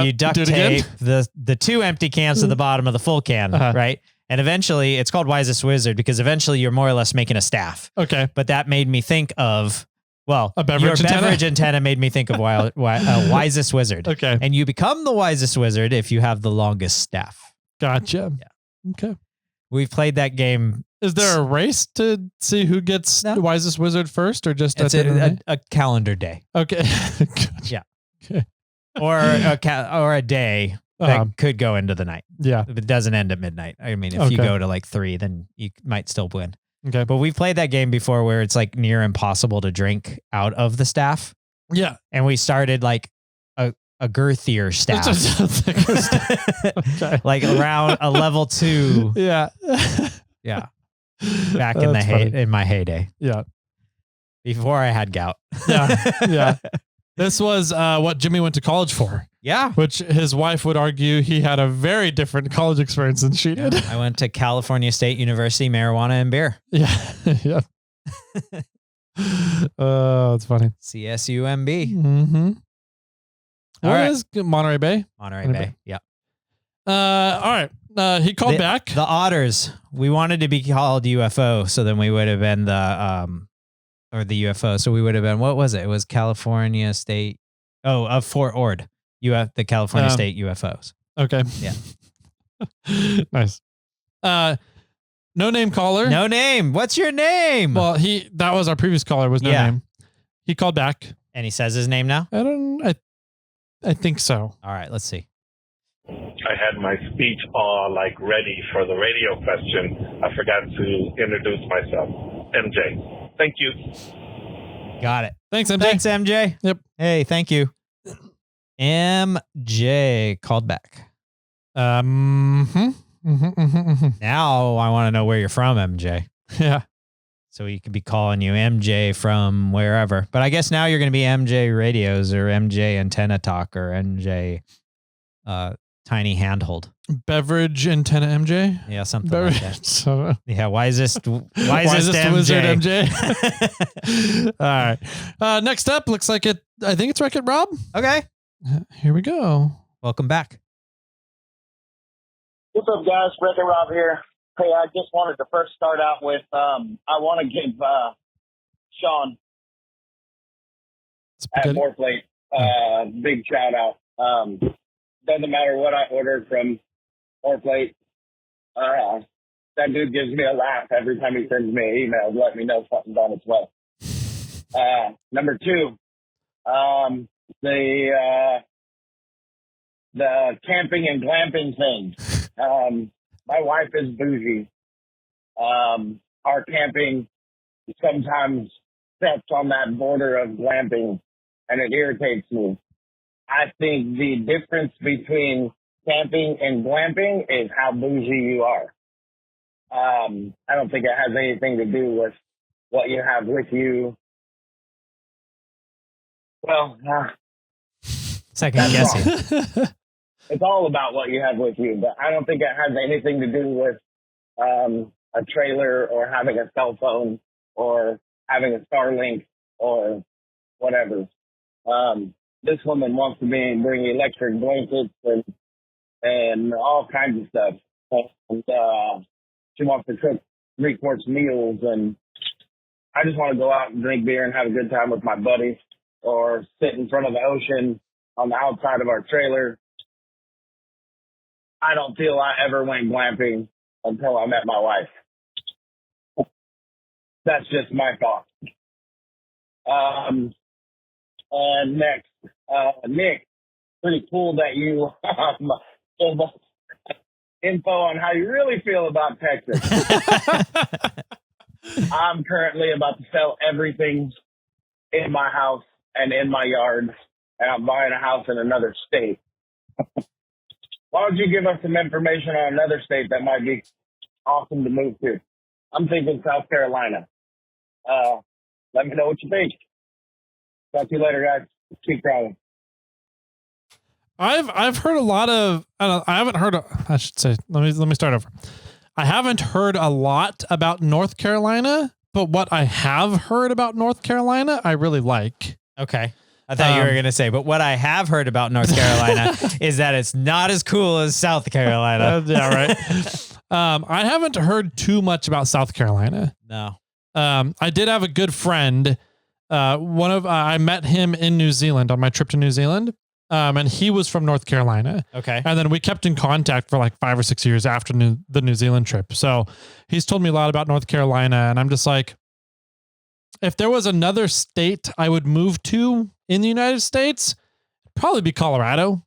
B: you duct tape the two empty cans to the bottom of the full can, right? And eventually, it's called Wisest Wizard because eventually you're more or less making a staff.
A: Okay.
B: But that made me think of,
A: a beverage antenna?
B: Beverage antenna made me think of Wisest Wizard.
A: Okay.
B: And you become the Wisest Wizard if you have the longest staff.
A: Gotcha.
B: Yeah.
A: Okay.
B: We've played that game.
A: Is there a race to see who gets the Wisest Wizard first, or just
B: it's a calendar day?
A: Okay.
B: Gotcha. Yeah.
A: Okay.
B: Or a day that could go into the night.
A: Yeah.
B: If it doesn't end at midnight. I mean, if you go to like 3, then you might still win.
A: Okay.
B: But we've played that game before where it's like near impossible to drink out of the staff.
A: Yeah.
B: And we started like a girthier staff.
A: Okay.
B: Like around a level 2.
A: Yeah.
B: Yeah. Back in my heyday.
A: Yeah.
B: Before I had gout.
A: Yeah. Yeah. This was what Jimmy went to college for.
B: Yeah.
A: Which his wife would argue he had a very different college experience than she did.
B: I went to California State University, marijuana and beer.
A: Yeah. Yeah. Oh, it's funny.
B: CSUMB.
A: Mm-hmm.
B: All
A: What
B: right.
A: is Monterey Bay?
B: Monterey Bay. Yeah.
A: All right. He called back.
B: The Otters. We wanted to be called UFO, so then we would have been or the UFO. So we would have been, what was it? It was California State. Oh, of Fort Ord. The California State UFOs.
A: Okay.
B: Yeah.
A: Nice. No name caller.
B: No name. What's your name?
A: Well, that was our previous caller was no name. He called back.
B: And he says his name now?
A: I think so.
B: All right, let's see.
H: I had my speech all ready for the radio question. I forgot to introduce myself. MJ. Thank you.
B: Got it.
A: Thanks, MJ.
B: Thanks, MJ.
A: Yep.
B: Hey, thank you. MJ called back. Now I want to know where you're from, MJ.
A: Yeah.
B: So he could be calling you MJ from wherever. But I guess now you're going to be MJ Radios or MJ Antenna Talk or MJ Tiny Handhold.
A: Beverage Antenna MJ?
B: Yeah, something like that.
A: So,
B: yeah, wisest
A: MJ.
B: Wizard MJ.
A: All right. Next up, looks like I think it's Wreck-It Rob.
B: Okay.
A: Here we go.
B: Welcome back.
I: What's up, guys? Wreck-It Rob here. Hey, I just wanted to first start out with, I want to give Sean at Moreplate big shout out. Doesn't matter what I order from Moreplate. That dude gives me a laugh every time he sends me an email to let me know something's on its way. Number two, the camping and glamping thing. My wife is bougie. Our camping sometimes steps on that border of glamping, and it irritates me. I think the difference between camping and glamping is how bougie you are. I don't think it has anything to do with what you have with you. Well,
B: second guessing.
I: It's all about what you have with you, but I don't think it has anything to do with a trailer or having a cell phone or having a Starlink or whatever. This woman wants to bring electric blankets and all kinds of stuff. And she wants to cook 3-course meals, and I just want to go out and drink beer and have a good time with my buddies or sit in front of the ocean on the outside of our trailer. I don't feel I ever went glamping until I met my wife. That's just my thought. And next, Nick, pretty cool that you gave us info on how you really feel about Texas. I'm currently about to sell everything in my house and in my yard, and I'm buying a house in another state. Why don't you give us some information on another state that might be awesome to move to? I'm thinking South Carolina. Let me know what you think. Talk to you later, guys. Keep crawling.
A: I've heard a lot of. I haven't heard. I should say. Let me start over. I haven't heard a lot about North Carolina, but what I have heard about North Carolina, I really like.
B: Okay. I thought you were going to say, but what I have heard about North Carolina is that it's not as cool as South Carolina.
A: Yeah, right. I haven't heard too much about South Carolina.
B: No.
A: I did have a good friend. I met him in New Zealand on my trip to New Zealand. And he was from North Carolina.
B: Okay.
A: And then we kept in contact for like 5 or 6 years after the New Zealand trip. So he's told me a lot about North Carolina. And I'm just like, if there was another state I would move to in the United States, it'd probably be Colorado.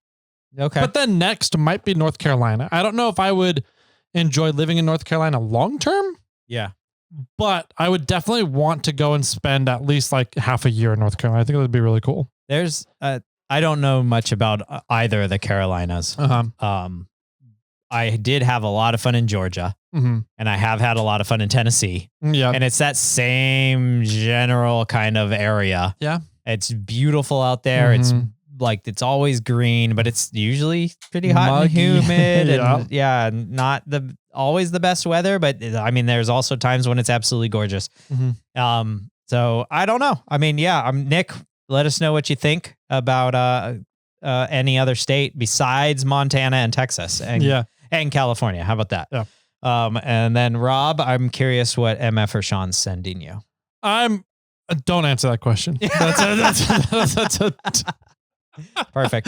B: Okay.
A: But then next might be North Carolina. I don't know if I would enjoy living in North Carolina long term.
B: Yeah.
A: But I would definitely want to go and spend at least like half a year in North Carolina. I think that would be really cool.
B: There's I don't know much about either of the Carolinas. I did have a lot of fun in Georgia, and I have had a lot of fun in Tennessee.
A: Yeah.
B: And it's that same general kind of area.
A: Yeah.
B: It's beautiful out there. It's like it's always green, but it's usually pretty hot and humid, and not always the best weather. But I mean, there's also times when it's absolutely gorgeous. So I don't know. I mean, Nick, let us know what you think about any other state besides Montana and Texas and California. How about that?
A: Yeah.
B: And then Rob, I'm curious what MF or Sean's sending you.
A: Don't answer that question. That's
B: Perfect.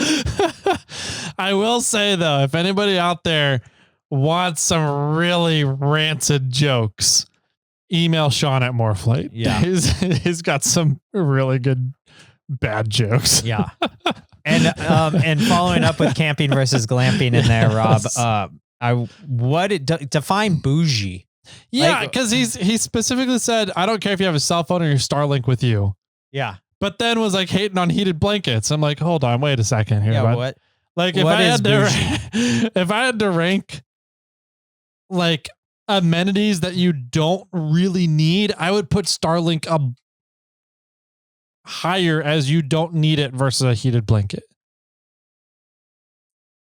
A: I will say though, if anybody out there wants some really rancid jokes, email Sean at Moreflate.
B: Yeah.
A: He's got some really good bad jokes.
B: Yeah. And following up with camping versus glamping in there, Rob, define bougie.
A: Yeah, because he specifically said, I don't care if you have a cell phone or your Starlink with you.
B: Yeah.
A: But then was like hating on heated blankets. I'm like, hold on, wait a second here.
B: Yeah, what?
A: Like if I had to rank like amenities that you don't really need, I would put Starlink up higher as you don't need it versus a heated blanket.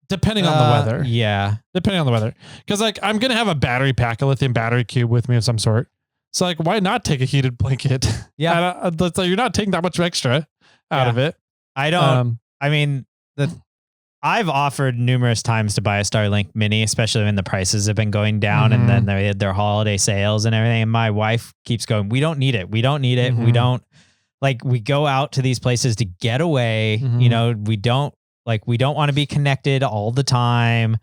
A: Depending on the weather.
B: Yeah.
A: Depending on the weather. Because like I'm going to have a battery pack, a lithium battery cube with me of some sort. So like, why not take a heated blanket?
B: Yeah.
A: So you're not taking that much extra out of it.
B: I don't, I mean, I've offered numerous times to buy a Starlink Mini, especially when the prices have been going down and then they had their holiday sales and everything. And my wife keeps going, we don't need it. We don't need it. We don't we go out to these places to get away. You know, we don't want to be connected all the time,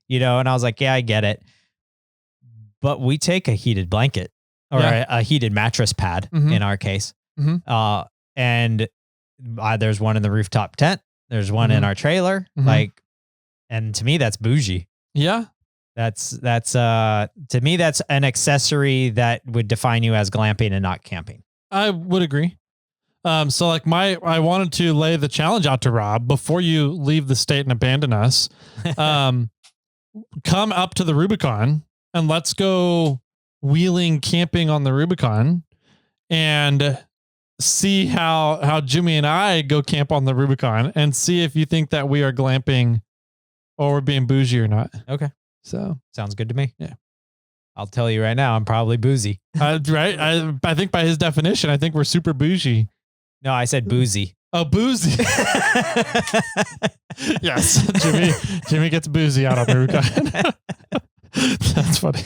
B: you know? And I was like, yeah, I get it. But we take a heated blanket or a heated mattress pad in our case. And there's one in the rooftop tent. There's one in our trailer. And to me, that's bougie.
A: Yeah.
B: That's to me, that's an accessory that would define you as glamping and not camping.
A: I would agree. So like I wanted to lay the challenge out to Rob before you leave the state and abandon us. Come up to the Rubicon and let's go wheeling camping on the Rubicon and see how Jimmy and I go camp on the Rubicon and see if you think that we are glamping or we're being bougie or not.
B: Okay.
A: So
B: sounds good to me.
A: Yeah.
B: I'll tell you right now, I'm probably boozy.
A: Right. I think by his definition, I think we're super bougie.
B: No, I said boozy.
A: Oh, boozy. Yes. Jimmy gets boozy out on the Rubicon. That's funny.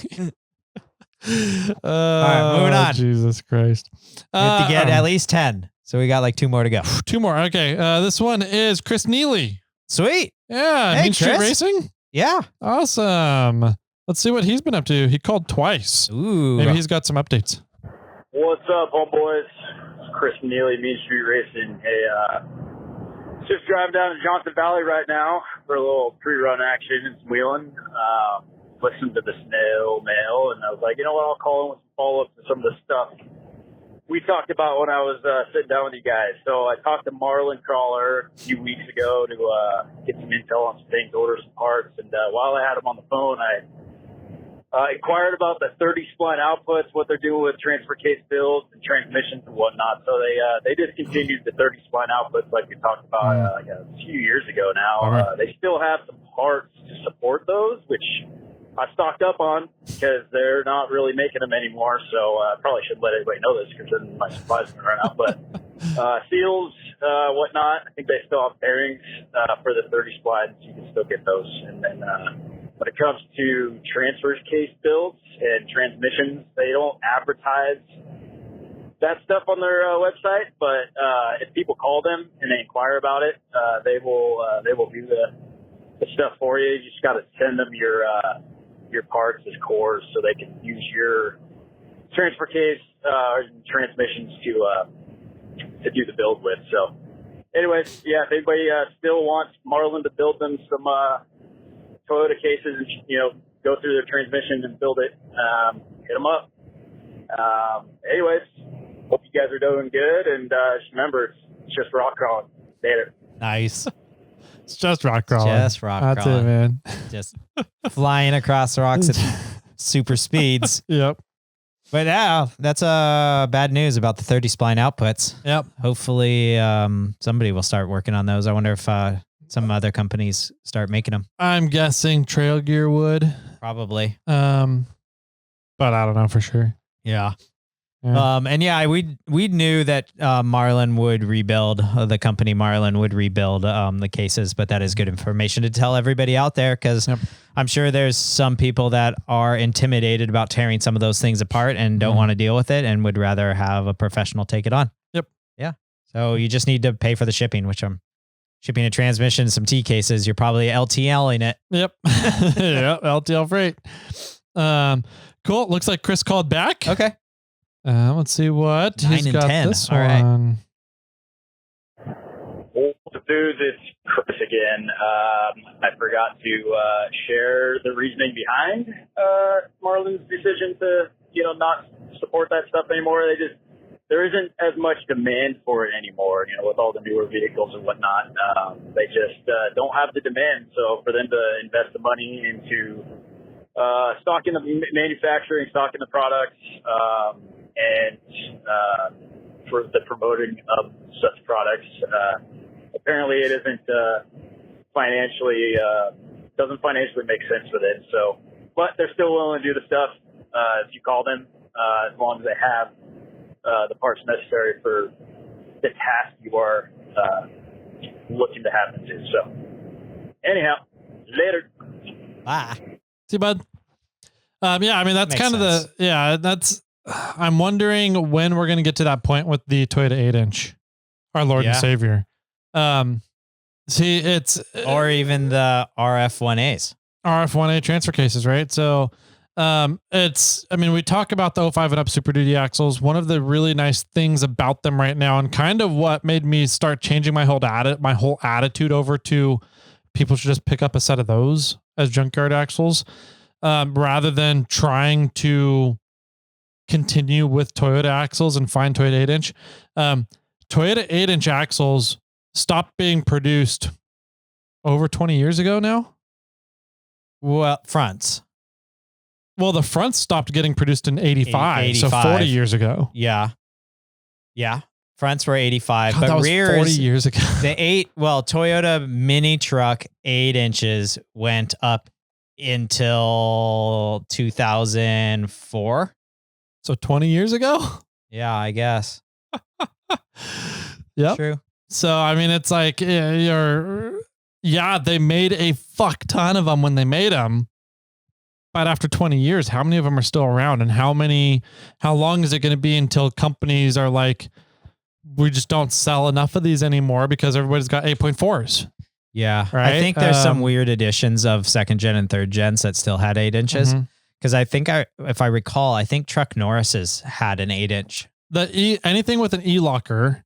B: All right, moving on.
A: Jesus Christ.
B: We have to get at least 10. So we got like 2 more to go.
A: 2 more. Okay. This one is Chris Neely.
B: Sweet.
A: Yeah.
B: Hey,
A: Meanstreet
B: Chris.
A: Racing.
B: Yeah.
A: Awesome. Let's see what he's been up to. He called twice.
B: Ooh.
A: Maybe he's got some updates.
J: What's up, homeboys? Chris Meneley, Meanstreet Racing. Hey, just driving down to Johnson Valley right now for a little pre-run action and some wheeling. Listened to the SnailMail, and I was like, you know what, I'll call in with some follow-ups to some of the stuff we talked about when I was sitting down with you guys. So I talked to Marlin Cralwer a few weeks ago to get some intel on some things, order some parts, and while I had him on the phone, I inquired about the 30 spline outputs, what they're doing with transfer case builds and transmissions and whatnot. So they discontinued the 30 spline outputs like we talked about like a few years ago now. They still have some parts to support those, which I stocked up on because they're not really making them anymore. So I probably shouldn't let anybody know this because then my supplies are going to run out. But seals, whatnot, I think they still have bearings for the 30 splines. You can still get those. And then when it comes to transfer case builds and transmissions, they don't advertise that stuff on their website. But if people call them and they inquire about it, they will do the stuff for you. You just got to send them your parts as cores so they can use your transfer case transmissions to do the build with. So anyways, yeah, if anybody still wants Marlin to build them some Toyota cases and, you know, go through their transmission and build it, hit them up. Anyways, hope you guys are doing good, and just remember, it's just rock crawling. Later.
B: Nice.
A: It's just rock crawling.
B: Just rock
A: That's
B: crawling.
A: it, man.
B: Just flying across rocks at super speeds.
A: Yep.
B: But yeah, that's bad news about the 30 spline outputs.
A: Yep.
B: Hopefully somebody will start working on those. I wonder if some other companies start making them.
A: I'm guessing Trail Gear would.
B: Probably.
A: But I don't know for sure.
B: Yeah.
A: Yeah.
B: And yeah, we knew that Marlin would rebuild, the company Marlin would rebuild the cases, but that is good information to tell everybody out there, because I'm sure there's some people that are intimidated about tearing some of those things apart and don't want to deal with it and would rather have a professional take it on.
A: Yep.
B: Yeah. So you just need to pay for the shipping, which I'm shipping a transmission, some T cases. You're probably LTLing it.
A: Yep. Yep. LTL freight. Cool. Looks like Chris called back.
B: Okay.
A: Let's see what
B: 9
A: he's
B: and
A: got
B: 10.
A: this
B: All
A: one.
J: Dudes, it's Chris again. I forgot to share the reasoning behind Marlin's decision to, not support that stuff anymore. There isn't as much demand for it anymore, with all the newer vehicles and whatnot. They just don't have the demand. So for them to invest the money into stocking the manufacturing, stocking the products, and for the promoting of such products, apparently it isn't doesn't financially make sense for them. So, but they're still willing to do the stuff if you call them, as long as they have the parts necessary for the task you are looking to have them do. So, anyhow, later.
B: Bye.
A: See you, bud. Yeah, I mean, that's
B: Makes
A: kind
B: sense.
A: of I'm wondering when we're going to get to that point with the Toyota 8-inch, our Lord and Savior. See, it's,
B: or even the RF1As.
A: RF1A transfer cases, right? So, we talk about the 05 and up Super Duty axles. One of the really nice things about them right now, and kind of what made me start changing my whole attitude over to people should just pick up a set of those as junkyard axles, rather than trying to continue with Toyota axles and find Toyota 8-inch. Toyota 8-inch axles stopped being produced over 20 years ago now.
B: Well, fronts.
A: Well, the fronts stopped getting produced in 85, so 40 years ago.
B: Yeah. Yeah. Fronts were 85,
A: God,
B: but
A: that was
B: rears
A: 40 years ago.
B: Toyota mini truck 8 inches went up until 2004.
A: So 20 years ago?
B: Yeah, I guess.
A: Yep.
B: True.
A: So, it's like, they made a fuck ton of them when they made them. But after 20 years, how many of them are still around? And how long is it going to be until companies are like, we just don't sell enough of these anymore because everybody's got 8.4s?
B: Yeah.
A: Right?
B: I think there's some weird editions of 2nd gen and 3rd gens that still had 8 inches. Because I think if I recall, I think Truck Norris's had an 8-inch.
A: Anything with an E-locker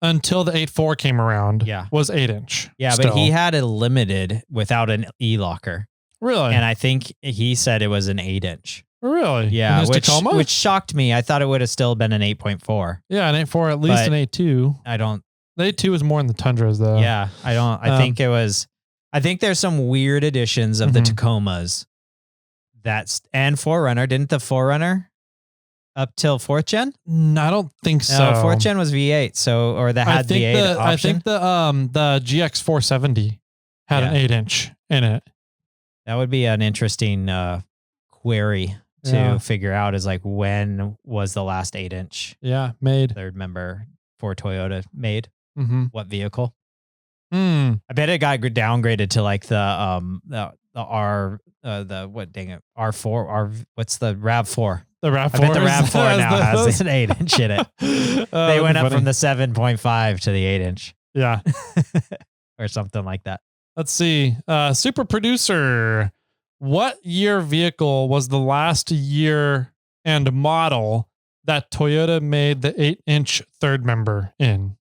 A: until the 8.4 came around was 8-inch.
B: Yeah,
A: still.
B: but he had a limited without an E-locker.
A: Really?
B: And I think he said it was an 8-inch.
A: Really?
B: Yeah,
A: Tacoma?
B: which shocked me. I thought it would have still been an 8.4.
A: Yeah, an 8.4, at least an 8.2.
B: I don't.
A: The 8.2 is more in the Tundras, though.
B: Yeah, I don't. I think it was. I think there's some weird editions of the Tacomas. And 4Runner. Didn't the 4Runner up till 4th gen?
A: No, I don't think so.
B: 4th gen was V8, or that had V8 option.
A: I think the GX 470 had an 8-inch in it.
B: That would be an interesting query to figure out, is like, when was the last 8-inch?
A: Yeah, made.
B: Third member for Toyota made. What vehicle?
A: I
B: bet it got downgraded to like the R R4 what's the RAV4?
A: The RAV4.
B: I bet the RAV4 now has an 8-inch in it. They went up from the 7.5 to the 8-inch.
A: Yeah.
B: Or something like that.
A: Let's see. Super producer. What year vehicle was the last year and model that Toyota made the 8-inch third member in?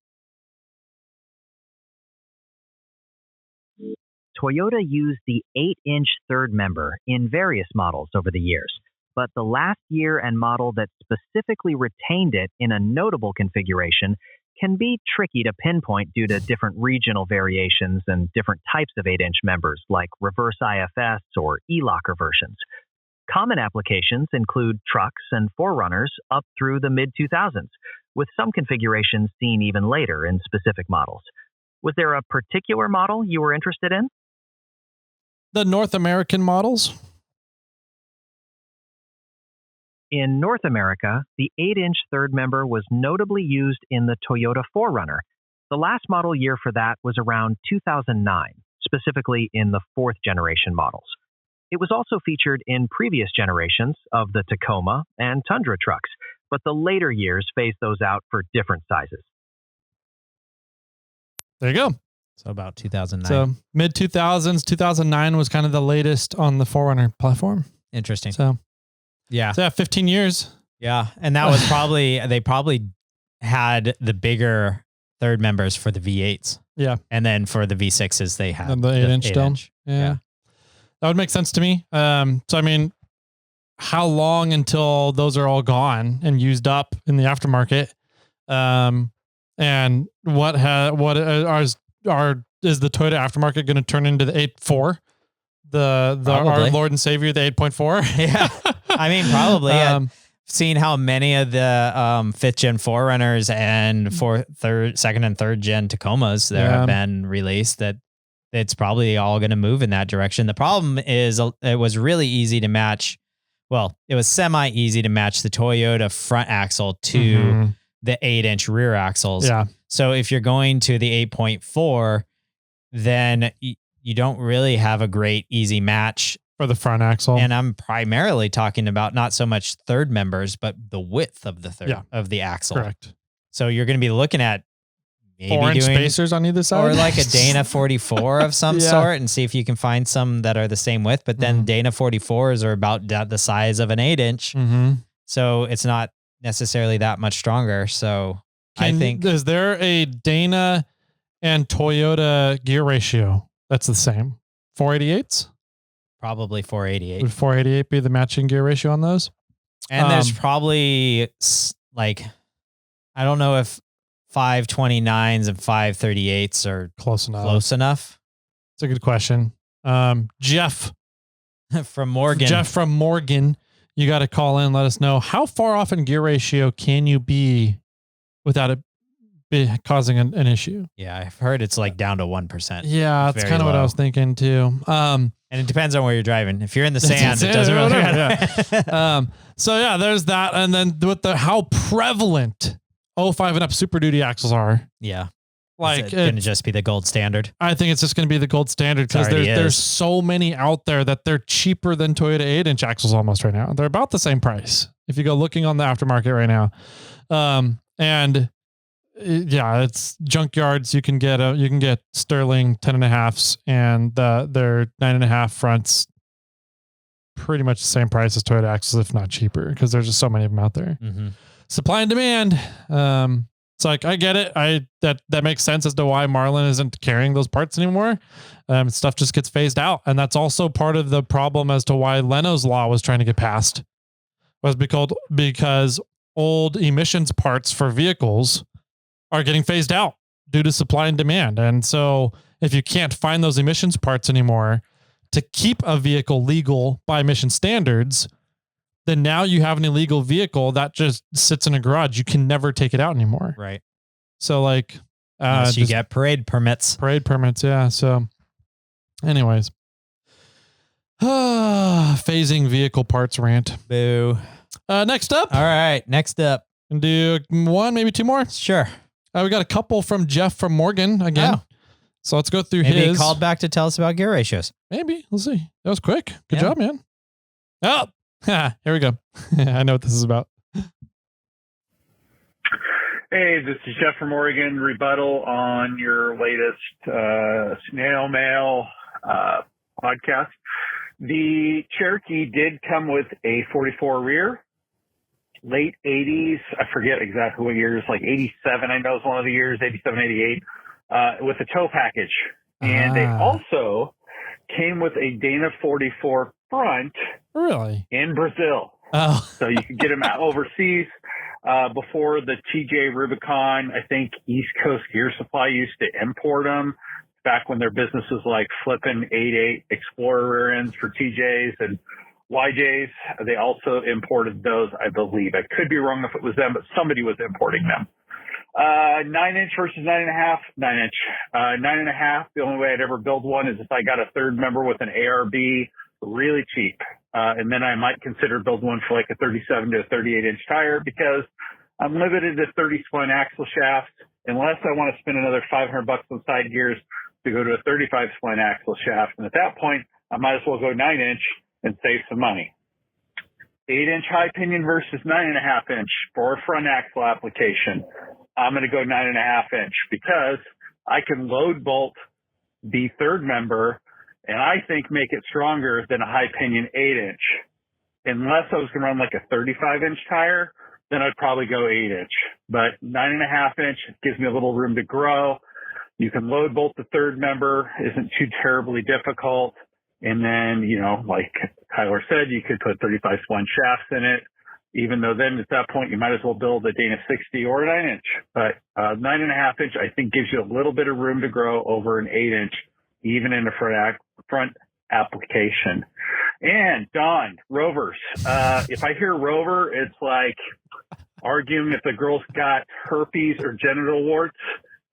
K: Toyota used the 8-inch third member in various models over the years, but the last year and model that specifically retained it in a notable configuration can be tricky to pinpoint due to different regional variations and different types of 8-inch members, like reverse IFS or E-locker versions. Common applications include trucks and 4Runners up through the mid-2000s, with some configurations seen even later in specific models. Was there a particular model you were interested in?
A: The North American models.
K: In North America, the 8-inch third member was notably used in the Toyota 4Runner. The last model year for that was around 2009, specifically in the 4th generation models. It was also featured in previous generations of the Tacoma and Tundra trucks, but the later years phased those out for different sizes.
A: There you go.
B: So about 2009.
A: So mid-2000s, 2009 was kind of the latest on the 4Runner platform.
B: Interesting.
A: So
B: yeah.
A: 15 years.
B: Yeah. And that was they probably had the bigger third members for the V8s.
A: Yeah.
B: And then for the V6s, they had
A: the 8-inch still.
B: Yeah.
A: That would make sense to me. So, I mean, how long until those are all gone and used up in the aftermarket? And is the Toyota aftermarket going to turn into the 8.4? Our Lord and Savior, the 8.4?
B: Yeah. I mean, probably. Seeing how many of the 5th gen 4Runners and 2nd and 3rd gen Tacomas there have been released, that it's probably all going to move in that direction. The problem is it was really easy to match. Well, it was semi easy to match the Toyota front axle to the 8-inch rear axles.
A: Yeah.
B: So if you're going to the 8.4, then you don't really have a great easy match
A: for the front axle.
B: And I'm primarily talking about not so much third members, but the width of the of the axle.
A: Correct.
B: So you're going to be looking at maybe
A: 4-inch spacers on either side,
B: or like a Dana 44 of some sort, and see if you can find some that are the same width. But then Dana 44s are about the size of an 8-inch. So it's not necessarily that much stronger. So I think,
A: is there a Dana and Toyota gear ratio that's the same? 488s?
B: Probably 488.
A: Would 488 be the matching gear ratio on those?
B: And there's probably like, I don't know if 529s and 538s are
A: close enough.
B: It's
A: a good question. Jeff
B: from Morgan. You got to call in. Let us know how far off in gear ratio can you be without it causing an issue. Yeah, I've heard it's like down to 1%.
A: Yeah, that's kind of what I was thinking too.
B: And it depends on where you're driving. If you're in the sand, it doesn't really matter.
A: So yeah, there's that. And then with how prevalent 05 and up Super Duty axles are.
B: Yeah.
A: Like
B: it's going to just be the gold standard.
A: I think it's just going to be the gold standard because there's so many out there that they're cheaper than Toyota 8-inch axles almost right now. They're about the same price if you go looking on the aftermarket right now. And yeah, it's junkyards. You can get Sterling 10.5s and their 9.5 fronts pretty much the same price as Toyota axles, if not cheaper, because there's just so many of them out there. Supply and demand. It's like, I get it. That makes sense as to why Marlin isn't carrying those parts anymore. Stuff just gets phased out. And that's also part of the problem as to why Leno's law was trying to get passed, was because old emissions parts for vehicles are getting phased out due to supply and demand. And so if you can't find those emissions parts anymore to keep a vehicle legal by emission standards, then now you have an illegal vehicle that just sits in a garage. You can never take it out anymore.
B: Right.
A: So like,
B: unless you get parade permits.
A: Yeah. So anyways, phasing vehicle parts rant.
B: Boo.
A: Next up.
B: All right. Next up.
A: And do one, maybe two more.
B: Sure.
A: We got a couple from Jeff from Morgan again. Oh. So let's go through
B: maybe
A: his.
B: He called back to tell us about gear ratios.
A: Maybe. We'll see. That was quick. Good job, man. Oh, here we go. I know what this is about.
L: Hey, this is Jeff from Oregon. Rebuttal on your latest snail mail podcast. The Cherokee did come with a 44 rear, late 80s. I forget exactly what years, like 87, I know is one of the years, 87, 88, with a tow package. And they also came with a Dana 44 front.
A: Really?
L: In Brazil.
A: Oh.
L: So you could get them out overseas. Before the TJ Rubicon, I think East Coast Gear Supply used to import them back when their business was like flipping 8.8 Explorer rear ends for TJs and YJs, they also imported those, I believe. I could be wrong if it was them, but somebody was importing them. 9-inch versus 9.5, 9-inch. 9.5, the only way I'd ever build one is if I got a third member with an ARB really cheap. And then I might consider building one for like a 37 to a 38-inch tire because I'm limited to 30 spline axle shafts unless I want to spend another $500 on side gears to go to a 35 spline axle shaft. And at that point, I might as well go 9-inch and save some money. 8-inch high pinion versus 9.5-inch for a front axle application. I'm going to go 9.5-inch because I can load bolt the third member and I think make it stronger than a high pinion 8-inch. Unless I was going to run like a 35-inch tire, then I'd probably go 8-inch. But 9.5-inch gives me a little room to grow. You can load bolt the third member, isn't too terribly difficult. And then, you know, like Tyler said, you could put 35 spline shafts in it, even though then at that point you might as well build a Dana 60 or a 9-inch. But 9.5-inch, I think, gives you a little bit of room to grow over an 8-inch, even in a front application. And Don, rovers. If I hear rover, it's like arguing if the girl's got herpes or genital warts.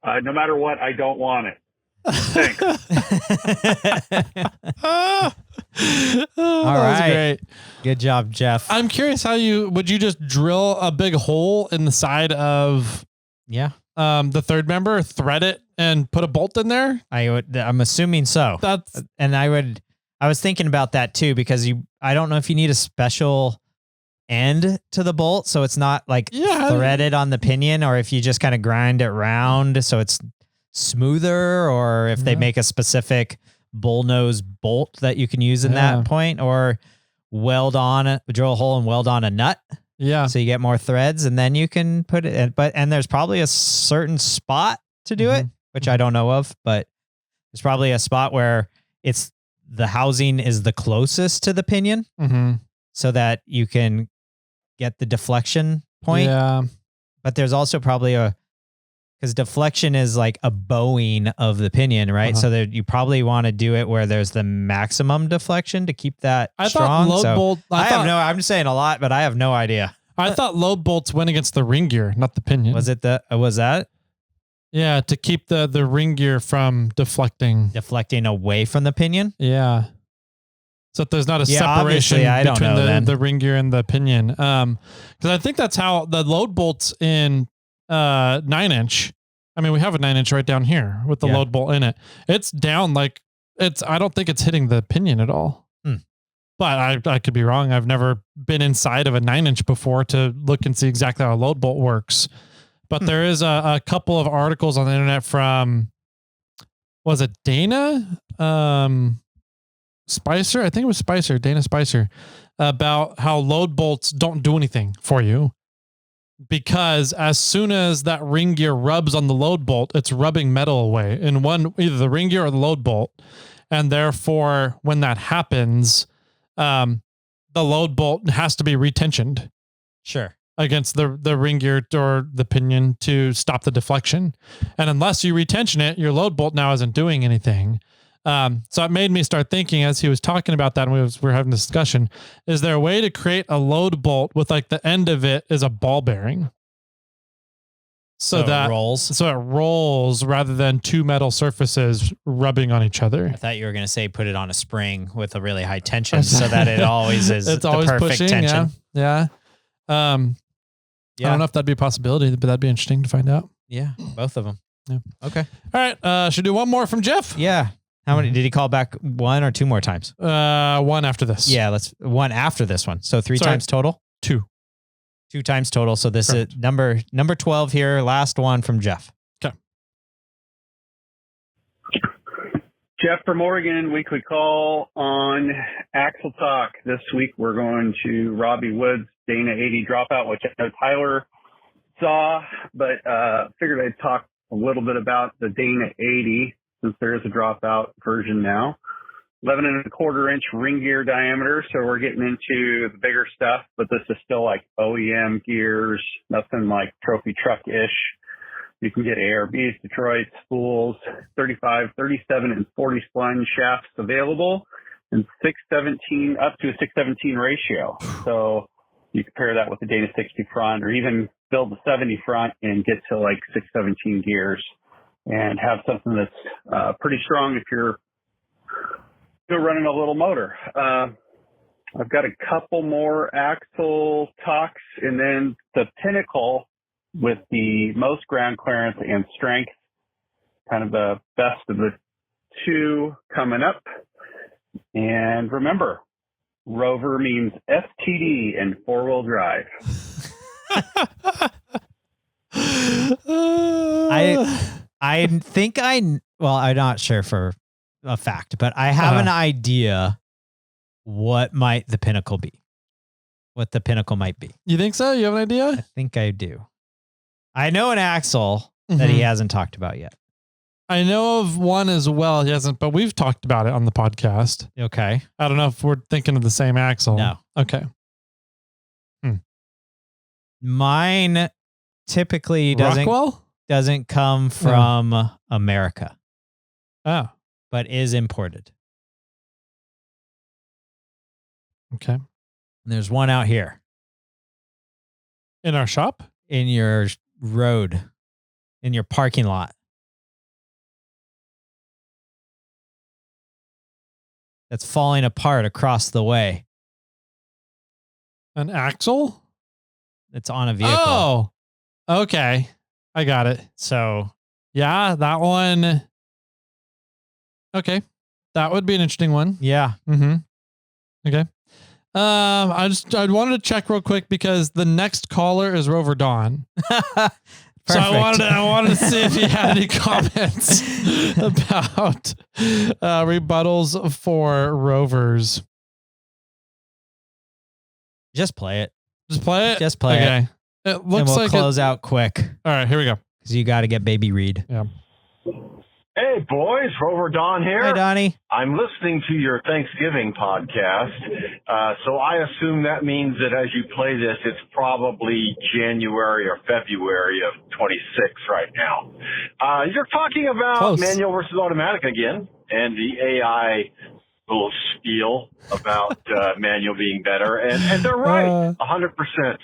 L: No matter what, I don't want it. Thanks.
B: All right. Great. Good job, Jeff.
A: I'm curious would you just drill a big hole in the side of the third member, thread it and put a bolt in there?
B: I'm assuming so. I was thinking about that too, because I don't know if you need a special end to the bolt so it's not like threaded on the pinion, or if you just kind of grind it round so it's smoother, or if they make a specific bullnose bolt that you can use in that point, or drill a hole and weld on a nut.
A: Yeah.
B: So you get more threads and then you can put it in, and there's probably a certain spot to do it, which I don't know of, but there's probably a spot where the housing is the closest to the pinion so that you can get the deflection point.
A: Yeah.
B: But there's also probably because deflection is like a bowing of the pinion, right? So you probably want to do it where there's the maximum deflection to keep that strong. I'm just saying a lot, but I have no idea.
A: I thought load bolts went against the ring gear, not the pinion.
B: Was that?
A: Yeah, to keep the ring gear from deflecting
B: away from the pinion.
A: Yeah. So there's not a separation between the ring gear and the pinion. Because I think that's how the load bolts in 9-inch. I mean, we have a 9-inch right down here with the load bolt in it. It's down I don't think it's hitting the pinion at all. But I could be wrong. I've never been inside of a 9-inch before to look and see exactly how a load bolt works. But there is a couple of articles on the internet from, was it Dana? Spicer? I think it was Spicer, Dana Spicer, about how load bolts don't do anything for you. Because as soon as that ring gear rubs on the load bolt, it's rubbing metal away in either the ring gear or the load bolt. And therefore, when that happens, the load bolt has to be retensioned.
B: Sure.
A: Against the ring gear or the pinion to stop the deflection. And unless you retension it, your load bolt now isn't doing anything. So it made me start thinking as he was talking about that, and we were having this discussion, is there a way to create a load bolt with like the end of it is a ball bearing? So it rolls rather than two metal surfaces rubbing on each other.
B: I thought you were going to say put it on a spring with a really high tension so that it always is
A: it's always
B: perfect
A: pushing,
B: tension.
A: Yeah. I don't know if that'd be a possibility, but that'd be interesting to find out.
B: Yeah, both of them.
A: Yeah.
B: Okay.
A: All right. Should we do one more from Jeff?
B: Yeah. How many did he call back? One or two more times?
A: One after this.
B: Yeah, one after this one. So three times total?
A: Two
B: times total. So this is number 12 here. Last one from Jeff.
A: Okay.
L: Jeff from Oregon, weekly call on Axle Talk. This week we're going to Robbie Wood's Dana 80 dropout, which I know Tyler saw, but figured I'd talk a little bit about the Dana 80 since there is a dropout version now. 11.25 inch ring gear diameter, so we're getting into the bigger stuff, but this is still like OEM gears, nothing like trophy truck-ish. You can get ARBs, Detroit, spools, 35, 37, and 40 spline shafts available. and 617 up to a 617 ratio. So you compare that with the Dana 60 front, or even build the 70 front and get to like 617 gears and have something that's pretty strong if you're running a little motor. I've got a couple more axle talks, and then the pinnacle with the most ground clearance and strength, kind of the best of the two coming up. And remember, Rover means STD and four-wheel drive.
B: I think I'm not sure for a fact, but I have an idea what might the pinnacle be. What the pinnacle might be.
A: You think so? You have an idea?
B: I think I do. I know an axle that he hasn't talked about yet.
A: I know of one as well. He hasn't, but we've talked about it on the podcast.
B: Okay.
A: I don't know if we're thinking of the same axle.
B: No.
A: Okay.
B: Mine typically doesn't come from America.
A: Oh.
B: But is imported.
A: Okay.
B: And there's one out here.
A: In our shop?
B: In your road. In your parking lot. That's falling apart across the way.
A: An axle?
B: It's on a vehicle.
A: Oh, okay. I got it.
B: So,
A: yeah, that one. Okay. That would be an interesting one.
B: Yeah.
A: Mm-hmm. Okay. I wanted to check real quick because the next caller is Rover Dawn. So I wanted to see if he had any comments about rebuttals for Rovers.
B: Just play it.
A: Just play it?
B: Just play it.
A: It looks
B: and we'll
A: like
B: close out quick.
A: All right, here we go.
B: Because you got to get Baby Reed.
A: Yeah.
M: Hey, boys. Rover Don here.
B: Hey, Donnie.
M: I'm listening to your Thanksgiving podcast. So I assume that means that as you play this, it's probably January or February of 26 right now. You're talking about manual versus automatic again, and the AI little spiel about manual being better. And they're right, 100%.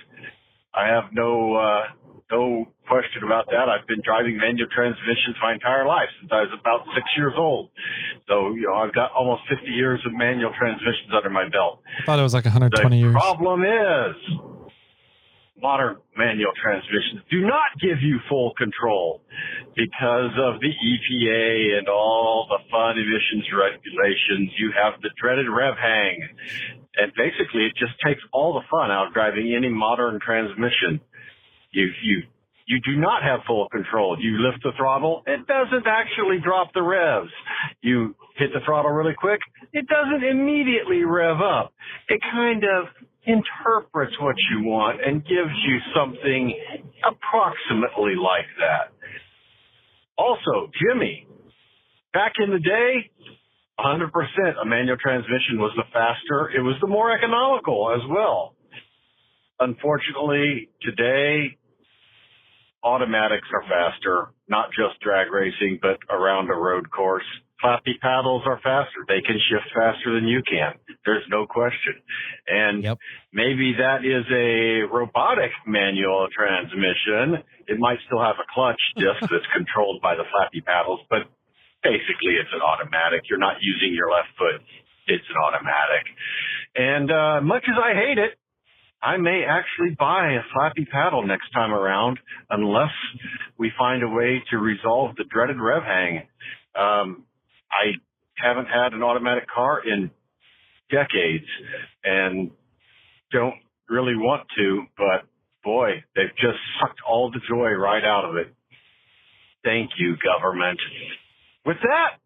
M: I have no question about that. I've been driving manual transmissions my entire life since I was about 6 years old. So, I've got almost 50 years of manual transmissions under my belt.
A: I thought it was like 120 years.
M: The problem is modern manual transmissions do not give you full control because of the EPA and all the fun emissions regulations. You have the dreaded rev hang. And basically, it just takes all the fun out of driving any modern transmission. You do not have full control. You lift the throttle, it doesn't actually drop the revs. You hit the throttle really quick, it doesn't immediately rev up. It kind of interprets what you want and gives you something approximately like that. Also, Jimmy, back in the day, 100% a manual transmission was the faster. It was the more economical as well. Unfortunately, today, automatics are faster, not just drag racing, but around a road course. Flappy paddles are faster. They can shift faster than you can. There's no question. And maybe that is a robotic manual transmission. It might still have a clutch disc that's controlled by the flappy paddles, but basically it's an automatic. You're not using your left foot. It's an automatic. And much as I hate it, I may actually buy a flappy paddle next time around unless we find a way to resolve the dreaded rev hang. I haven't had an automatic car in decades and don't really want to, but boy, they've just sucked all the joy right out of it. Thank you, government. With that,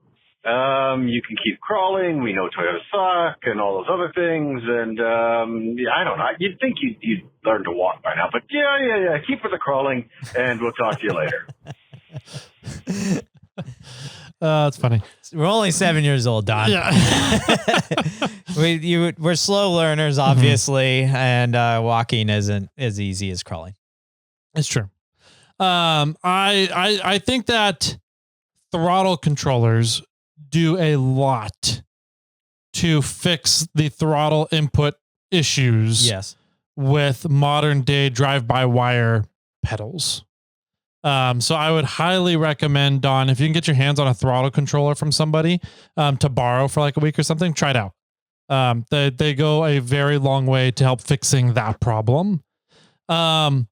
M: you can keep crawling. We know Toyota suck and all those other things. And I don't know. You'd think you'd learn to walk by now. But yeah. Keep with the crawling, and we'll talk to you later.
A: That's funny.
B: We're only 7 years old, Don.
A: Yeah.
B: We're slow learners, obviously, and walking isn't as easy as crawling.
A: It's true. I think that throttle controllers do a lot to fix the throttle input issues with modern day drive-by-wire pedals. So I would highly recommend, Don, if you can get your hands on a throttle controller from somebody to borrow for like a week or something, try it out. They go a very long way to help fixing that problem. 100%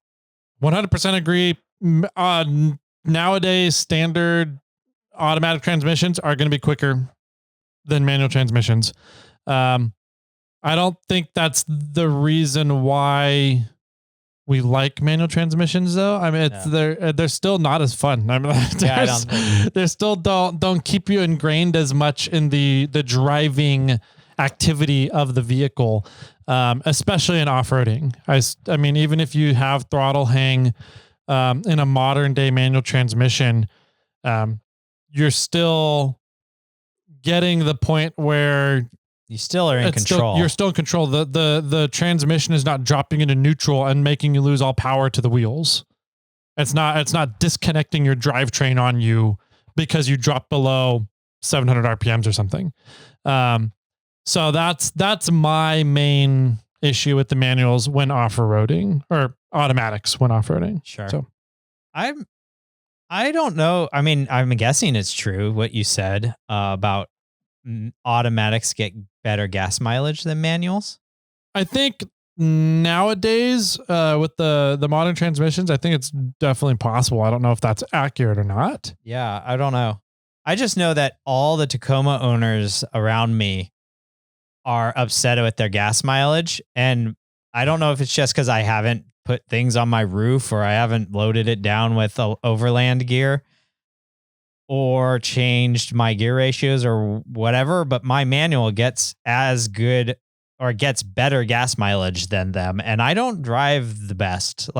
A: agree. Nowadays, standard automatic transmissions are going to be quicker than manual transmissions. I don't think that's the reason why we like manual transmissions, though. I mean, they're still not as fun. I mean, they still don't keep you ingrained as much in the driving activity of the vehicle, especially in off-roading. I mean, even if you have throttle hang in a modern day manual transmission, you're still getting the point where
B: you still are in control.
A: You're still in control. The transmission is not dropping into neutral and making you lose all power to the wheels. It's not disconnecting your drivetrain on you because you drop below 700 RPMs or something. So that's my main issue with the manuals when off-roading, or automatics when off-roading.
B: Sure.
A: So
B: I don't know. I mean, I'm guessing it's true what you said about automatics get better gas mileage than manuals.
A: I think nowadays with the modern transmissions, I think it's definitely possible. I don't know if that's accurate or not.
B: Yeah, I don't know. I just know that all the Tacoma owners around me are upset with their gas mileage. And I don't know if it's just because I haven't put things on my roof or I haven't loaded it down with overland gear or changed my gear ratios or whatever, but my manual gets as good or gets better gas mileage than them. And I don't drive the best.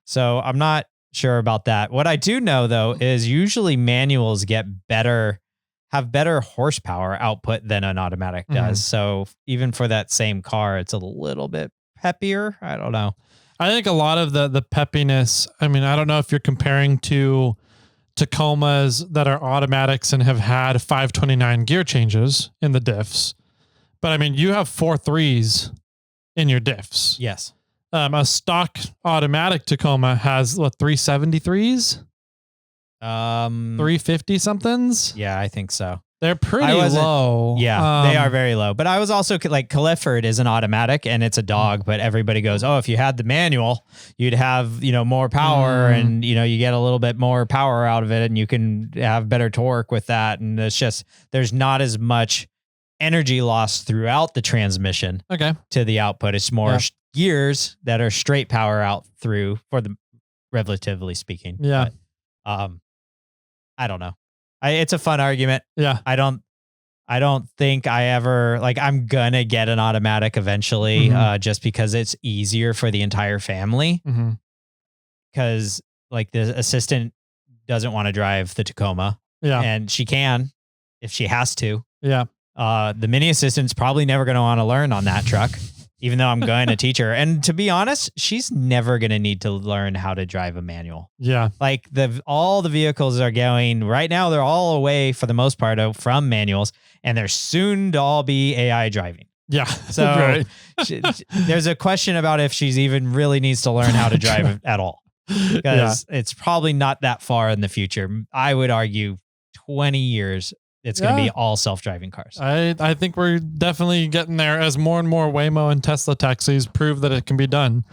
B: So I'm not sure about that. What I do know though, is usually manuals have better horsepower output than an automatic does. So even for that same car, it's a little bit peppier. I don't know.
A: I think a lot of the peppiness, I mean, I don't know if you're comparing to Tacomas that are automatics and have had 529 gear changes in the diffs, but I mean, you have 4.3s in your diffs.
B: Yes.
A: A stock automatic Tacoma has 373s, 350 somethings.
B: Yeah, I think so.
A: They're pretty low.
B: Yeah, they are very low. But I was also like, Clifford is an automatic and it's a dog, but everybody goes, oh, if you had the manual, you'd have, more power and, you get a little bit more power out of it and you can have better torque with that. And it's just, there's not as much energy loss throughout the transmission to the output. It's more gears that are straight power out through for the relatively speaking.
A: Yeah.
B: But, I don't know. It's a fun argument.
A: Yeah.
B: I don't think I ever I'm gonna get an automatic eventually, just because it's easier for the entire family. Because the assistant doesn't want to drive the Tacoma.
A: Yeah.
B: And she can if she has to.
A: Yeah.
B: The mini assistant's probably never going to want to learn on that truck, even though I'm going to teach her. And to be honest, she's never going to need to learn how to drive a manual.
A: Yeah.
B: All the vehicles are going right now. They're all away for the most part from manuals, and they're soon to all be AI driving.
A: Yeah.
B: So there's a question about if she's even really needs to learn how to drive at all, because it's probably not that far in the future. I would argue 20 years. It's going to be all self-driving cars.
A: I think we're definitely getting there as more and more Waymo and Tesla taxis prove that it can be done.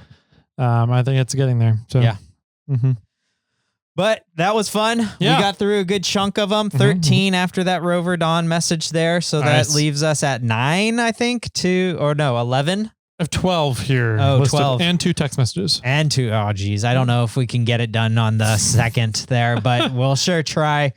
A: I think it's getting there. So
B: yeah. But that was fun.
A: Yeah.
B: We got through a good chunk of them. 13 after that Rover Dawn message there. So that leaves us at 9, I think, 11.
A: I have 12 here.
B: Oh,
A: listed,
B: 12.
A: And 2 text messages.
B: And 2. Oh, geez. I don't know if we can get it done on the second there, but we'll sure try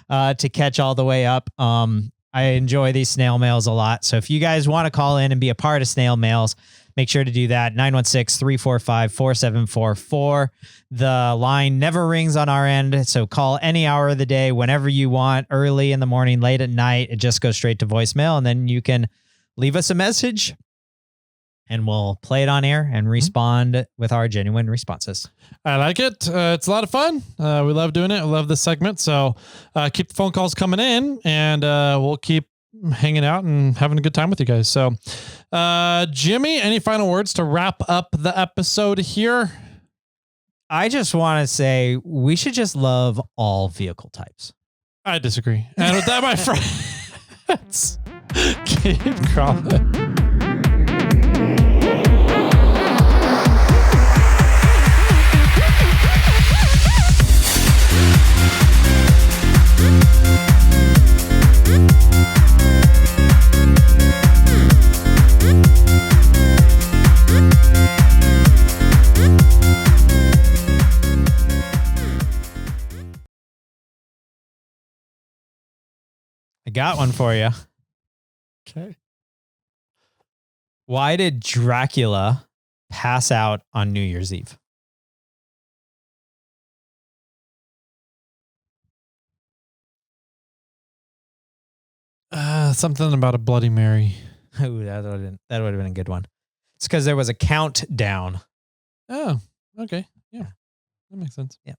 B: to catch all the way up. I enjoy these snail mails a lot. So if you guys want to call in and be a part of snail mails, make sure to do that. 916-345-4744. The line never rings on our end. So call any hour of the day, whenever you want, early in the morning, late at night. It just goes straight to voicemail, and then you can leave us a message and we'll play it on air and respond with our genuine responses.
A: I like it. It's a lot of fun. We love doing it. I love this segment. So keep the phone calls coming in, and we'll keep hanging out and having a good time with you guys. So, Jimmy, any final words to wrap up the episode here?
B: I just want to say we should just love all vehicle types.
A: I disagree. And with that, my friends, keep crawling.
B: I got one for you.
A: Okay.
B: Why did Dracula pass out on New Year's Eve?
A: Something about a Bloody Mary.
B: Ooh, that would have been a good one. It's because there was a countdown.
A: Oh, okay. Yeah, that makes sense.
B: Yeah.